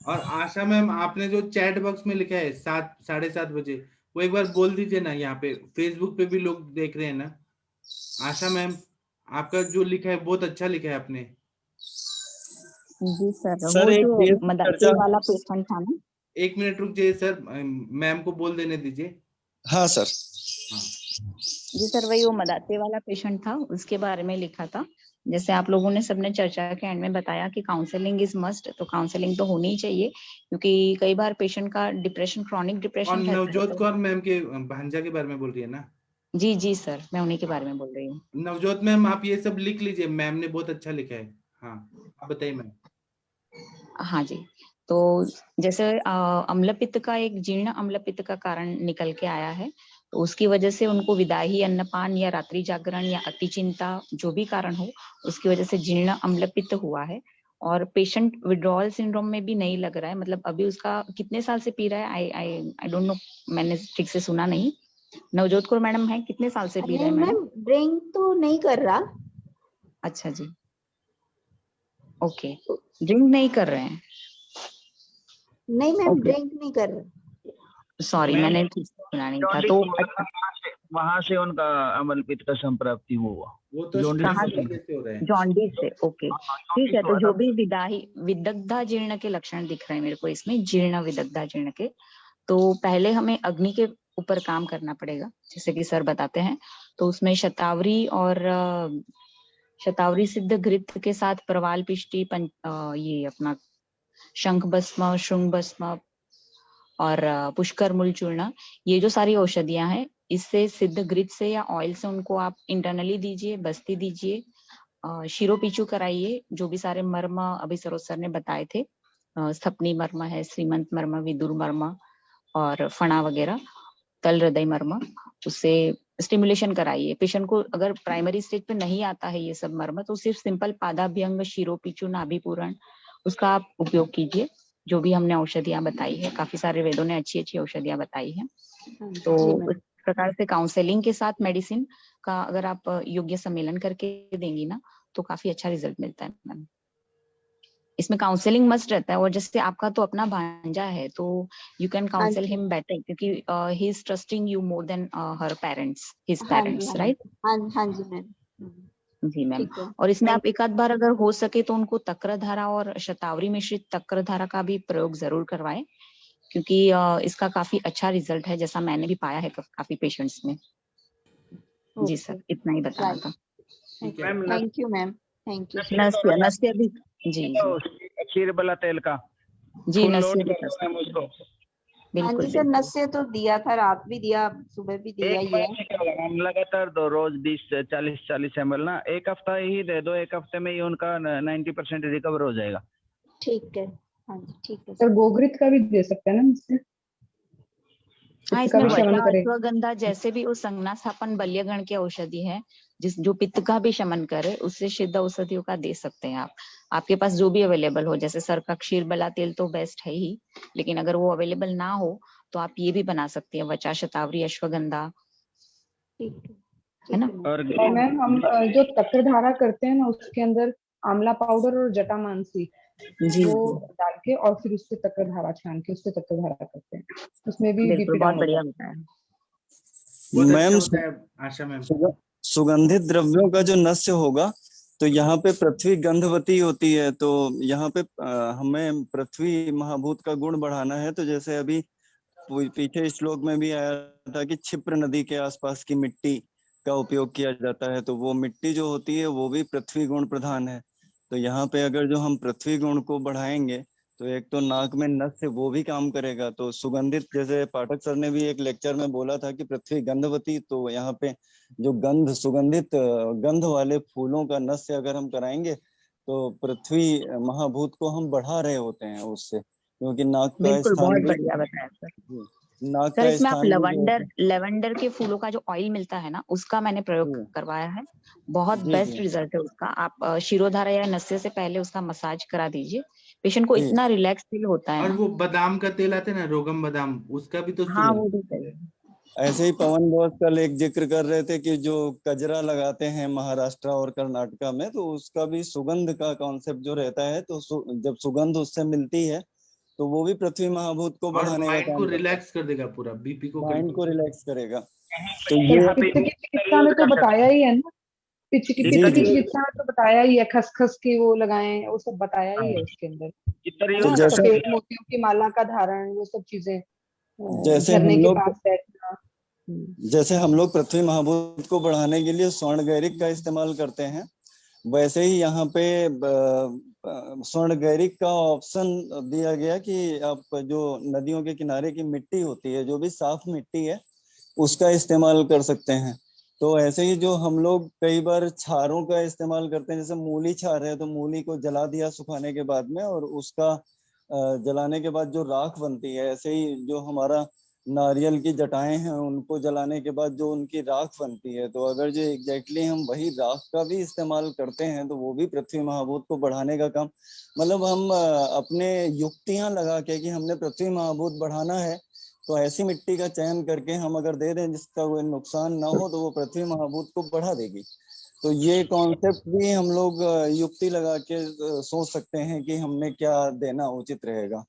और आशा मैम, आपने जो चैट बॉक्स में लिखा है 7:30 बजे, वो एक बार बोल दीजिए ना, यहाँ पे फेसबुक पे भी लोग देख रहे हैं ना। आशा मैम, आपका जो लिखा है बहुत अच्छा लिखा है आपने। जी सर, सर, वो जो मदासी वाला पेशेंट था ना, 1 मिनट रुक जाइए सर, मैम को बोल देने दीजिए। हाँ सर। हाँ जी सर, वही वो मदासी वाला पेशेंट था, उसके बारे में लिखा था। जैसे आप लोगों ने सबने चर्चा के एंड में बताया कि काउंसलिंग इज मस्ट, तो काउंसलिंग तो होनी ही चाहिए, क्योंकि कई बार पेशेंट का डिप्रेशन, क्रॉनिक डिप्रेशन और रहता है। नवजोत कौर मैम के भांजा के बारे में बोल रही है ना? जी जी सर, मैं उन्हीं के बारे में बोल रही हूँ। नवजोत मैम, आप ये सब लिख लीजिए, मैम ने बहुत अच्छा लिखा है। हाँ, आप बताइए मैम। हाँ जी, तो जैसे अम्लपित्त का, एक जीर्ण अम्लपित्त का कारण निकल के आया है, तो उसकी वजह से उनको विदाही, अन्नपान या रात्रि जागरण या अति चिंता, जो भी कारण हो, उसकी वजह से जीर्ण अम्लपित्त हुआ है। और पेशेंट विड्रॉल सिंड्रोम में भी नहीं लग रहा है, मतलब अभी उसका कितने साल से पी रहा है, आई डोंट नो, मैंने ठीक से सुना नहीं। नवजोत कौर मैडम है, कितने साल से पी रहे हैं मैडम? ड्रिंक तो नहीं कर रहा। अच्छा जी, ओके, ड्रिंक नहीं कर रहे हैं। नहीं मैम, ड्रिंक नहीं कर रहा। सॉरी, मैंने ठीक से सुना नहीं था। तो वहां से उनका अम्लपित्त का संप्राप्ति हुआ, वो तो जॉन्डिस से। ओके, ठीक है। तो जो भी विदाही, विदग्धा जीर्ण के लक्षण दिख रहे हैं मेरे को इसमें, जीर्ण विदग्धा जीर्ण के, तो पहले हमें अग्नि के ऊपर काम करना पड़ेगा, जैसे कि सर बताते हैं। तो उसमें शतावरी और शतावरी सिद्ध घृत के साथ प्रवाल पिष्टि, ये अपना शंख भस्म, शृंग भस्म और पुष्कर मूल चूर्ण, ये जो सारी औषधियां हैं, इससे सिद्ध घृत से या ऑयल से उनको आप इंटरनली दीजिए, बस्ती दीजिए, शिरोपीचू कराइए। जो भी सारे मर्म अभी सरोज सर ने बताए थे, स्थपनी मर्म है, श्रीमंत मर्म, विदुर मर्म और फणा वगैरह, तल हृदय मर्म, उससे स्टिमुलेशन कराइए। पेशेंट को अगर प्राइमरी स्टेज पे नहीं आता है ये सब मर्म, तो सिर्फ सिंपल पादाभ्यंग, शिरोपीचू, नाभिपूरण, उसका आप उपयोग कीजिए। जो भी हमने औषधियां बताई है, काफी सारे वेदों ने अच्छी अच्छी औषधियां बताई है। जी तो मैम। इस प्रकार से काउंसलिंग के साथ मेडिसिन का अगर आप योग्य सम्मेलन करके देंगी ना, तो काफी अच्छा रिजल्ट मिलता है मैम। इसमें काउंसलिंग मस्ट रहता है, और जैसे आपका तो अपना भांजा है, तो यू कैन हाँ काउंसिल जी हिम बेटर, क्योंकि he is trusting you more than her parents, his हाँ जी पेरेंट्स, हाँ जी राइट? हाँ जी मैम। जी मैम। ठीक है, और इसमें थैंक आप एक आध बार अगर हो सके तो उनको तक्रधारा और शतावरी मिश्रित तक्रधारा का भी प्रयोग जरूर करवाएं, क्योंकि इसका काफी अच्छा रिजल्ट है, जैसा मैंने भी पाया है काफी पेशेंट्स में। जी ओके सर, इतना ही बताना राइट। था। ठीक है। Thank you ma'am, thank you so नस्य नस्य भी, जी जी क्षीर बला तेल का जी, फुल नस्य लोड भी कर कर दो मैम उसको। हाँ बिल्कुल जी सर, बिल्कुल। नस्य तो दिया था, रात भी दिया, सुबह भी दिया एक ही है। बार से क्या होगा मैम, लगातार दो, रोज 20-40 ml ना, एक हफ्ता ही दे दो, एक हफ्ते में ही उनका 90% रिकवर हो जाएगा। ठीक है, हाँ जी ठीक है सर सर। गोघृत का भी दे सकते हैं ना इससे? हाँ, पित्त का इसमें भी शमन वटा करेगा। अश्वगंधा जैसे भी वो संज्ञास्थापन बल्यगण की औषधि है, जो पित्त का भी शमन करे, उससे सिद्ध औषधियों का दे सकते हैं आप। आपके पास जो भी अवेलेबल हो, जैसे सर का क्षीर बला तेल तो बेस्ट है ही, लेकिन अगर वो अवेलेबल ना हो तो आप ये भी बना सकते हैं, वचा, शतावरी, अश्वगंधा, ठीक है ना? और और मैम हम जो तक्रधारा करते हैं ना, उसके अंदर आंवला पाउडर और जटामांसी जी वो डाल के और फिर उससे तक्रधारा छान के उससे तक्रधारा करते हैं, उसमें भी बिल्कुल, बीपी बहुत डाउन होता बढ़िया है। बताया। बहुत अच्छा मैम बताया आशा मैम। सुगंधित द्रव्यों का जो नस्य होगा, तो यहाँ पे पृथ्वी गंधवती होती है, तो यहाँ पे हमें पृथ्वी महाभूत का गुण बढ़ाना है। तो जैसे अभी पीछे श्लोक में भी आया था कि क्षिप्र नदी के आसपास की मिट्टी का उपयोग किया जाता है, तो वो मिट्टी जो होती है वो भी पृथ्वी गुण प्रधान है। तो यहाँ पे अगर जो हम पृथ्वी गुण को बढ़ाएंगे, तो एक तो नाक में नस है वो भी काम करेगा। तो सुगंधित, जैसे पाठक सर ने भी एक लेक्चर में बोला था कि पृथ्वी गंधवती, तो यहाँ पे जो गंध, सुगंधित गंध वाले फूलों का नस्य अगर हम कराएंगे, तो पृथ्वी महाभूत को हम बढ़ा रहे होते हैं उससे, क्योंकि नाक का बिल्कुल, स्थान बहुत भी, बढ़िया बताया सर। नाक सर, का इसमें आप स्थान भी जो होता लेवेंडर के फूलों का जो ऑयल मिलता है ना, उसका मैंने प्रयोग है। करवाया है, बहुत जी बेस्ट जी रिजल्ट है उसका। आप शिरोधारा या नस्य से पहले उसका मसाज करा दीजिए, पेशेंट को जी। इतना रिलैक्स फील होता है और ना। वो बादाम का तेल आता है ना, रोगम बादाम, उसका भी तो हाँ, वो सुगंध भी सही है। ऐसे ही पवन बोस कल एक जिक्र कर रहे थे कि जो कजरा लगाते हैं महाराष्ट्र और कर्नाटका में, तो उसका भी सुगंध का कॉन्सेप्ट जो रहता है, तो जब सुगंध उससे मिलती है, तो वो भी पृथ्वी महाभूत को और बढ़ाने का माइंड को काम करता रिलैक्स कर देगा, पूरा बीपी को है, माइंड को कंट्रोल। रिलैक्स करेगा। तो सर ये पित्त की चिकित्सा में तो बताया ही है ना, पित्त की जी जी चिकित्सा में तो बताया ही है, खसखस के वो लगाएं, वो सब बताया ही है उसके अंदर, है तो ना? जैसे सफेद मोतियों की माला का धारण, वो सब चीजें, जैसे झरने हम के लोग पास बैठना। जैसे हम लोग पृथ्वी महाभूत को बढ़ाने के लिए स्वर्ण गैरिक का इस्तेमाल करते हैं, वैसे ही यहाँ पे स्वर्ण गैरिक का ऑप्शन दिया गया कि आप जो नदियों के किनारे की मिट्टी होती है, जो भी साफ मिट्टी है, उसका इस्तेमाल कर सकते हैं। तो ऐसे ही जो हम लोग कई बार क्षारों का इस्तेमाल करते हैं, जैसे मूली क्षार है, तो मूली को जला दिया सुखाने के बाद में, और उसका जलाने के बाद जो राख बनती है, ऐसे ही जो हमारा नारियल की जटाएं हैं, उनको जलाने के बाद जो उनकी राख बनती है, तो अगर जो एग्जैक्टली हम वही राख का भी इस्तेमाल करते हैं, तो वो भी पृथ्वी महाभूत को बढ़ाने का काम, मतलब हम अपने युक्तियां लगा के कि हमने पृथ्वी महाभूत बढ़ाना है, तो ऐसी मिट्टी का चयन करके हम अगर दे दें जिसका कोई नुकसान ना हो, तो वो पृथ्वी महाभूत को बढ़ा देगी। तो ये कॉन्सेप्ट भी हम लोग युक्ति लगा के सोच सकते हैं कि हमने क्या देना उचित रहेगा,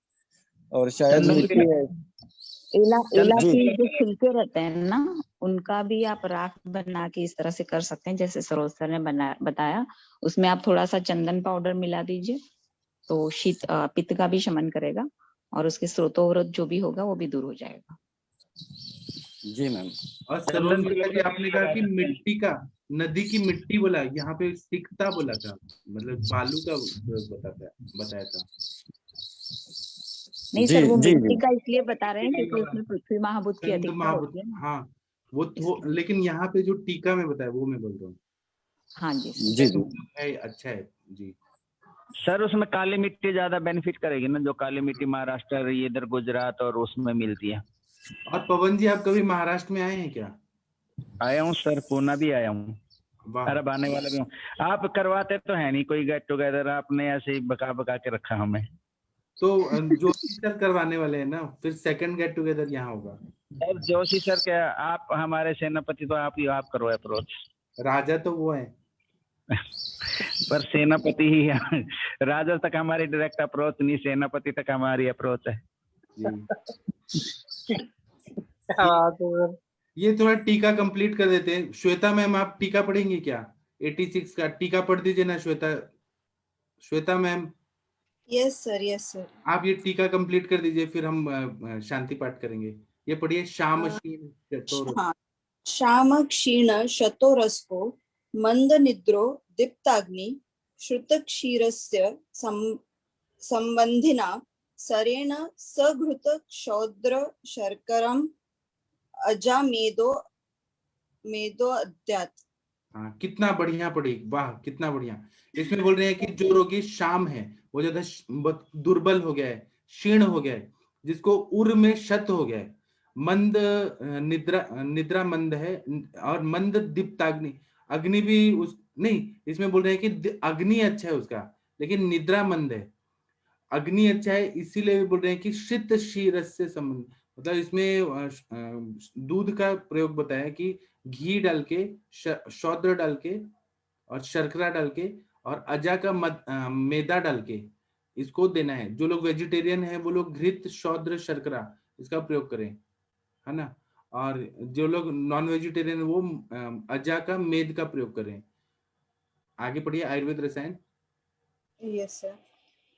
और शायद मिट्टी है। एला जी के जो छिलके रहते हैं ना, उनका भी आप राख बना के इस तरह से कर सकते हैं, जैसे सरोज सर ने बताया। उसमें आप थोड़ा सा चंदन पाउडर मिला दीजिए, तो पित्त का भी शमन करेगा, और उसके स्रोतोवरोध जो भी होगा वो भी दूर हो जाएगा। जी मैम। और सरोज जी, आपने कहा कि मिट्टी का, नदी की मिट्टी बोला, यहाँ पे सिकता बोला था, मतलब बालू का बताया था। नहीं जी सर, वो जी मिट्टी जी का इसलिए बता रहे हैं क्योंकि उसमें पृथ्वी महाभूत की संत अधिकता महाभूत, होती है ना। हाँ वो लेकिन यहाँ पे जो टीका में बताया वो मैं बोल रहा हूँ। हाँ जी जी जी है, अच्छा है जी। सर, उसमें काली मिट्टी ज्यादा बेनिफिट करेगी ना, जो काली मिट्टी महाराष्ट्र, इधर गुजरात और उसमें मिलती है। और पवन जी, आप कभी महाराष्ट्र में आए हैं क्या? आया हूँ सर, पूना भी आया हूँ, अरब आने वाला भी हूँ। आप करवाते तो है नहीं कोई गेट टुगेदर, आपने ऐसे ही बका बका के रखा हमें। तो जोशी सर करवाने वाले हैं ना, फिर सेकंड गेट टुगेदर यहाँ होगा। सर जोशी सर क्या, आप हमारे सेनापति, तो आप करो अप्रोच। राजा तो वो है पर सेनापति ही राजा तक हमारी डायरेक्ट अप्रोच नहीं, सेनापति तक हमारी अप्रोच है। ये थोड़ा टीका कंप्लीट कर देते हैं। श्वेता मैम आप टीका पढ़ेंगी क्या? 86 का टीका पढ़ दीजिए ना श्वेता मैम। Yes sir. आप ये टीका कंप्लीट कर दीजिए, फिर हम शांति पाठ करेंगे। ये पढ़िए। श्याम क्षीण शतोरस। हाँ, श्याम क्षीण शतोरस्को मंद निद्रो दीप्ताग्नि श्रुत क्षीरस्य संबंधिना सरेण सघृत क्षौद्र शर्करम अजामेदो अद्यात्। हाँ, कितना बढ़िया पढ़ी, वाह कितना बढ़िया। इसमें बोल रहे हैं कि जो रोगी शाम है, वो ज्यादा दुर्बल हो गया है, क्षीण हो गया है, जिसको उर में शत हो गया है, मंद निद्रा मंद है, और मंद दीप्ताग्नि, अग्नि भी उस नहीं, इसमें बोल रहे हैं कि अग्नि अच्छा है उसका, लेकिन निद्रा मंद है। अग्नि अच्छा है, इसीलिए बोल रहे हैं कि शीत क्षीरस से संबंध, मतलब इसमें दूध का प्रयोग बताया कि घी डाल के, शौद्र डाल के और शर्करा डाल के और अजा का मैदा डाल के इसको देना है। जो लोग वेजिटेरियन है वो लोग घृत शौद्र शर्करा इसका प्रयोग करें, है ना। और जो लोग नॉन वेजिटेरियन वो अजा का मेद का प्रयोग करें। आगे पढ़िए। आयुर्वेद रसायन। Yes sir.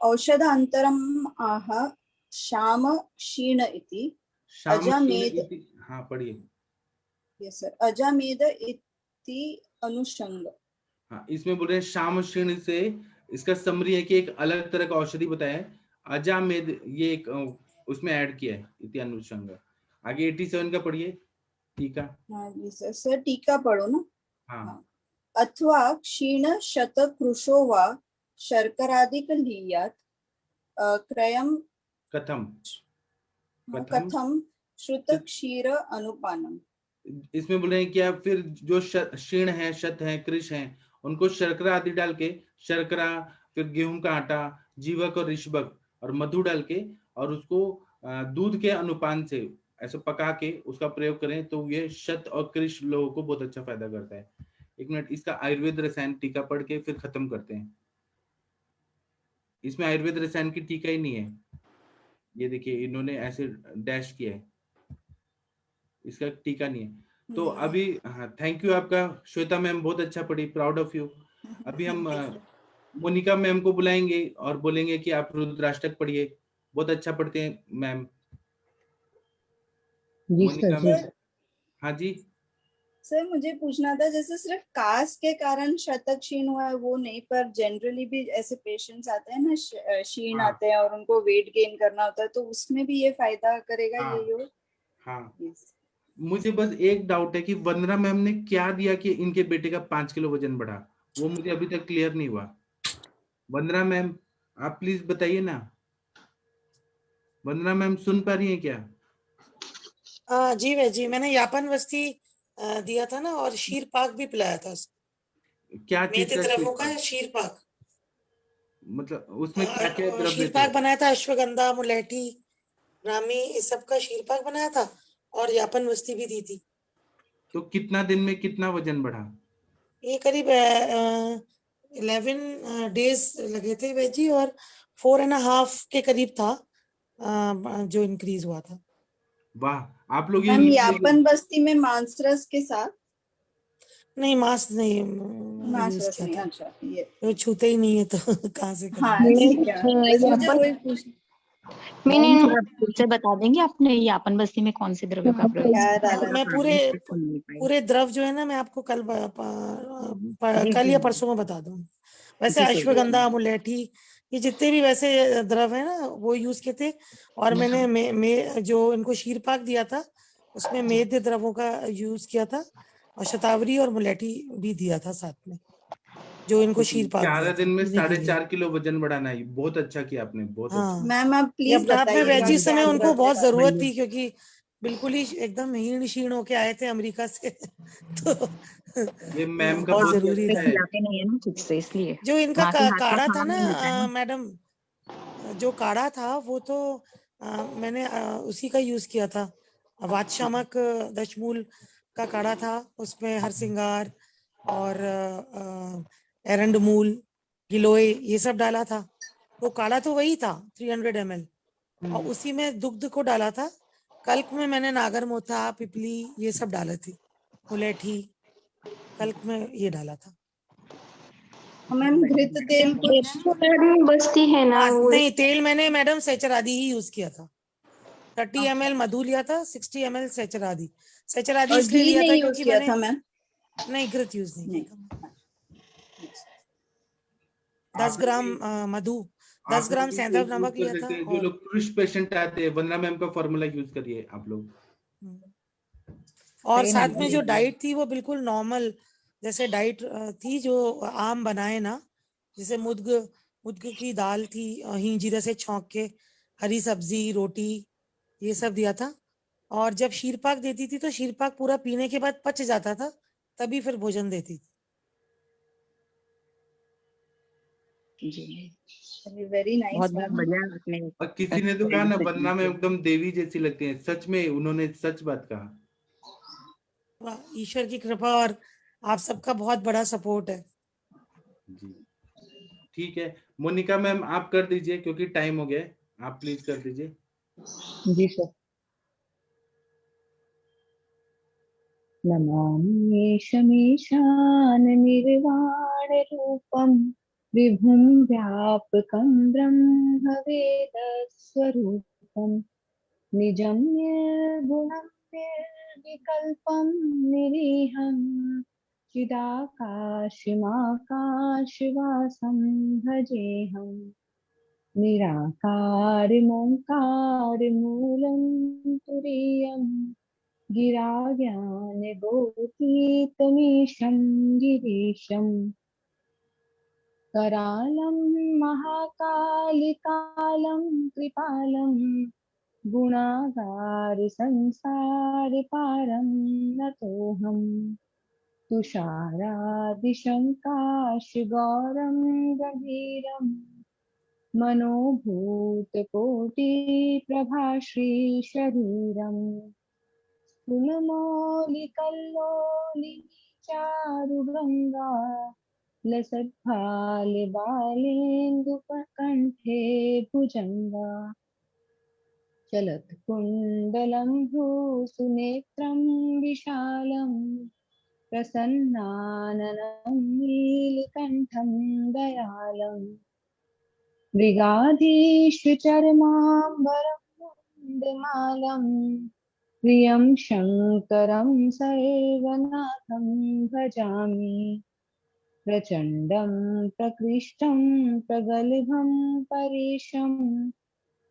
औषधांतरम आह श्याम क्षीण इति अजामेद। हाँ पढ़िए। Yes sir. अजामेद इति अनुषंग। हाँ, इसमें बोल रहे हैं श्याम क्षीण से, इसका समरी है कि एक अलग तरह का औषधि बताया है, अजामेद ये एक उसमें ऐड किया है, इति अनुषंग। आगे 87 का पढ़िए टीका। हाँ जी सर टीका पढ़ो ना। हाँ। अथवा क्षीण शत कृशो वा शर्करादिक लीयात् क्रयम कथम श्रुत क्षीर अनुपानम। इसमें बोल रहे हैं कि आप फिर जो क्षीण है, शत है, कृश है, उनको शर्करा आदि डाल के, शर्करा फिर गेहूं का आटा, जीवक और ऋषभक और मधु डाल के और उसको दूध के अनुपान से ऐसे पका के उसका प्रयोग करें तो ये शत और कृश लोगों को बहुत अच्छा फायदा करता है। एक मिनट, इसका आयुर्वेद रसायन टीका पढ़ के फिर खत्म करते हैं। इसमें आयुर्वेद रसायन की टीका ही नहीं है, ये देखिए इन्होंने ऐसे डैश किया है, इसका टीका नहीं है। तो अभी हाँ, थैंक यू आपका श्वेता मैम, बहुत अच्छा पढ़ी, प्राउड ऑफ यू। अभी हम मोनिका मैम को बुलाएंगे और बोलेंगे कि आप रुद्राष्टक पढ़िए, बहुत अच्छा पढ़ते हैं मैम। मोनिका मैम। हाँ जी सर मुझे पूछना था, जैसे सिर्फ कास्ट के कारण शतक क्षीण हुआ है वो नहीं, पर जनरली भी ऐसे पेशेंट्स आते हैं ना क्षीण आते हैं और उनको वेट गेन करना होता है, तो उसमें भी ये फायदा करेगा ये योग? हाँ। मुझे बस एक डाउट है कि वंदना मैम ने क्या दिया कि इनके बेटे का 5 किलो वजन बढ़ा, वो मुझे अभी तक क्लियर नहीं हुआ। वंदना मैम आप प्लीज बताइए ना। वंदना मैम सुन पा रही हैं क्या? जी वे जी, मैंने यापन वस्ती दिया था ना, और शीर पाक भी पिलाया था। क्या चीज का द्रव्यों का शीर पाक, मतलब उसमें क्या क्या द्रव्य? शीर पाक बनाया था, अश्वगंधा, मुलेठी, ब्राह्मी, इस सब का शीर पाक बनाया था और यापन वस्ती भी दी थी। तो कितना दिन में कितना वजन बढ़ा? ये करीब 11 डेज लगे थे वेजी, और 4.5 के करीब था जो इंक्रीज हुआ था। वाह, आप लोग मैम यापन बस्ती में मांस रस के साथ? नहीं, मांस नहीं, मांस रस नहीं। अच्छा, ये वो छूते ही नहीं है तो कहाँ से हाँ, ठीक है। मुझे वही पूछना। नहीं फिर से बता देंगे आपने यापन बस्ती में कौन से द्रव्य का प्रयोग? मैं पूरे द्रव जो है ना, मैं आपको कल या परसों में बता दूँ। वैसे अश्वगंधा, मुलेठी, ये जितने भी वैसे द्रव है ना वो यूज किए थे। और मैंने जो इनको शीर पाक दिया था उसमें मेद द्रवों का यूज किया था, और शतावरी और मुलेठी भी दिया था साथ में, जो इनको शीर पाक 4 दिन में 4.5 किलो वजन बढ़ाना है। बहुत अच्छा किया आपने, बहुत अच्छा। मैम आप प्लीज बताइए। वेजी समय उनको बहुत जरूरत थी, क्योंकि बिल्कुल ही एकदम हीण शीण होके आए थे अमेरिका से तो ये मैम का बहुत जरूरी है, नहीं है ना ठीक से, इसलिए जो इनका काढ़ा था ना मैडम, जो काढ़ा था वो तो मैंने उसी का यूज किया था, वातशामक दशमूल का काढ़ा था, उसमें हरसिंगार और एरंड मूल, गिलोय ये सब डाला था। तो काढ़ा तो वही था 300 ml, और उसी में दुग्ध को डाला था। कल्क में मैंने नागरमोथा, पिपली ये सब डाले थे, मुलेठी, कल्क में ये डाला था। मैम घृत तेल कुछ बस्ती है ना हाँ, वो नहीं तेल मैंने मैडम सेचरादी ही यूज किया था। 30 ml मधु लिया था, 60 ml सेचरादी। सेचरादी और इसलिए घी लिया था नहीं यूज क्योंकि किया मैंने था मैम? नहीं घृत यूज नहीं किया था। 10 आप लोग ग्राम भी- मधु, आप 10 लोग ग्राम भी सेंधव यूज नमक कर लिया था। सकते हैं। जो और लोग क्रुश पेशेंट आते हैं, वंदना मैम का फॉर्मूला यूज करिए आप लोग। और सही साथ मैम, में जी जो जी। डाइट थी वो बिल्कुल नॉर्मल जैसे डाइट थी जो आम बनाए ना, जैसे मुद्ग की दाल थी, हींग जीरे से छौंक के, हरी सब्जी, रोटी ये सब दिया था। और जब शीरपाक देती थी तो शीरपाक पूरा पीने के बाद पच जाता था, तभी फिर भोजन देती थी। जी वेरी नाइस बहुत बहुत मैम। बढ़िया आपने और किसी ने तो कहा ना, वंदना में एकदम देवी जैसी लगती है। सच में उन्होंने सच बात कहा। वाह, ईश्वर की कृपा और आप सबका बहुत बड़ा सपोर्ट है। जी ठीक है, मोनिका मैम आप कर दीजिए क्योंकि टाइम हो गया है। आप प्लीज कर दीजिए। जी सर। नमामि शमीशान निर्वाण रूपम विभुं व्यापकं ब्रह्म वेद स्वरूपम निजं निर्गुणं निर्विकल्पं निरीहं चिदाकाशमाकाशवासं भजेऽहम् निराकारमोङ्कारमूलं तुरीयम् गिराव्यानगोतीतमीशं गिरीशम् करालं महाकालिकालं कृपालं गुणागारसंसारपारं नतोऽहम् तुषारादिशङ्काशगौरं गभीरम् मनोभूतकोटिप्रभाश्रीशरीरम् चारुगङ्गा लसद्भालिबालेन्दुकण्ठे भुजङ्गा चलत्कुण्डलं भूसुनेत्रं विशालं प्रसन्नाननं नीलकण्ठं दयालम् मृगाधीशचर्माम्बरं मुण्डमालम् प्रियं शङ्करं सर्वनाथं भजामि प्रचण्डं प्रकृष्टं प्रगल्भं परेशम्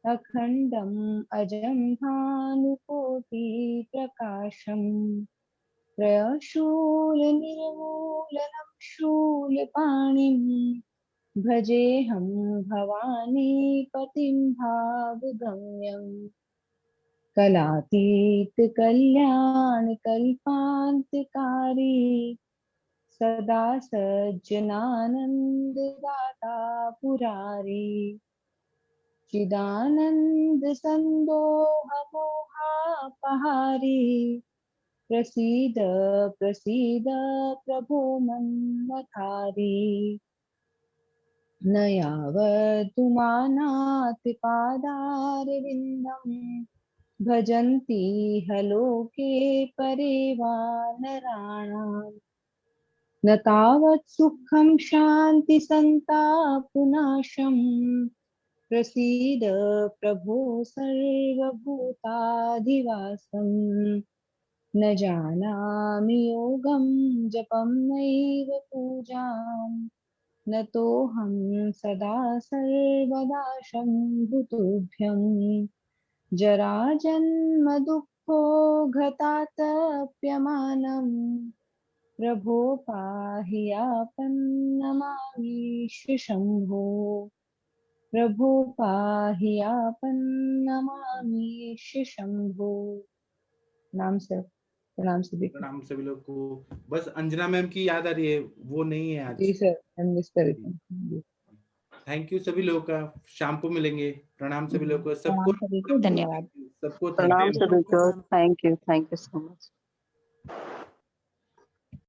अखण्डम् अजं भानुकोटिप्रकाशम् त्रयशूलनिर्मूलनं शूलपाणिं भजेऽहं भवानीपतिं भावगम्यम् कलातीतकल्याणकल्पान्तकारी सदा सज्जनानन्ददाता पुरारी चिदानन्दसन्दोहमोहापहारी प्रसीद प्रसीद प्रभो मन्मथारी न यावद्दुमानातिपादारविन्दम् भजन्ति हलोके परे वा नराणाम् न तावत् सुखं शान्ति सन्तापनाशम् प्रसीद प्रभो सर्वभूताधिवासम् न जानामि योगं जपं नैव पूजाम् न तोऽहं सदा सर्वदा शम्भुतुभ्यम् जराजन्म दुःखो घतातप्यमानम् प्रभो पाहि आपन्नमामीश शम्भो प्रभो पाहि आपन्नमामीश शम्भो। प्रणाम सर, प्रणाम सभी को। प्रणाम सभी लोग को। बस अंजना मैम की याद आ रही है, वो नहीं है आज। जी सर, मैं मिस कर रही थी। थैंक यू सभी लोगों का, शाम को मिलेंगे। प्रणाम सभी लोगों को, सबको प्रणाम सभी को, धन्यवाद। सबको प्रणाम thank you। सभी को, थैंक यू सो मच।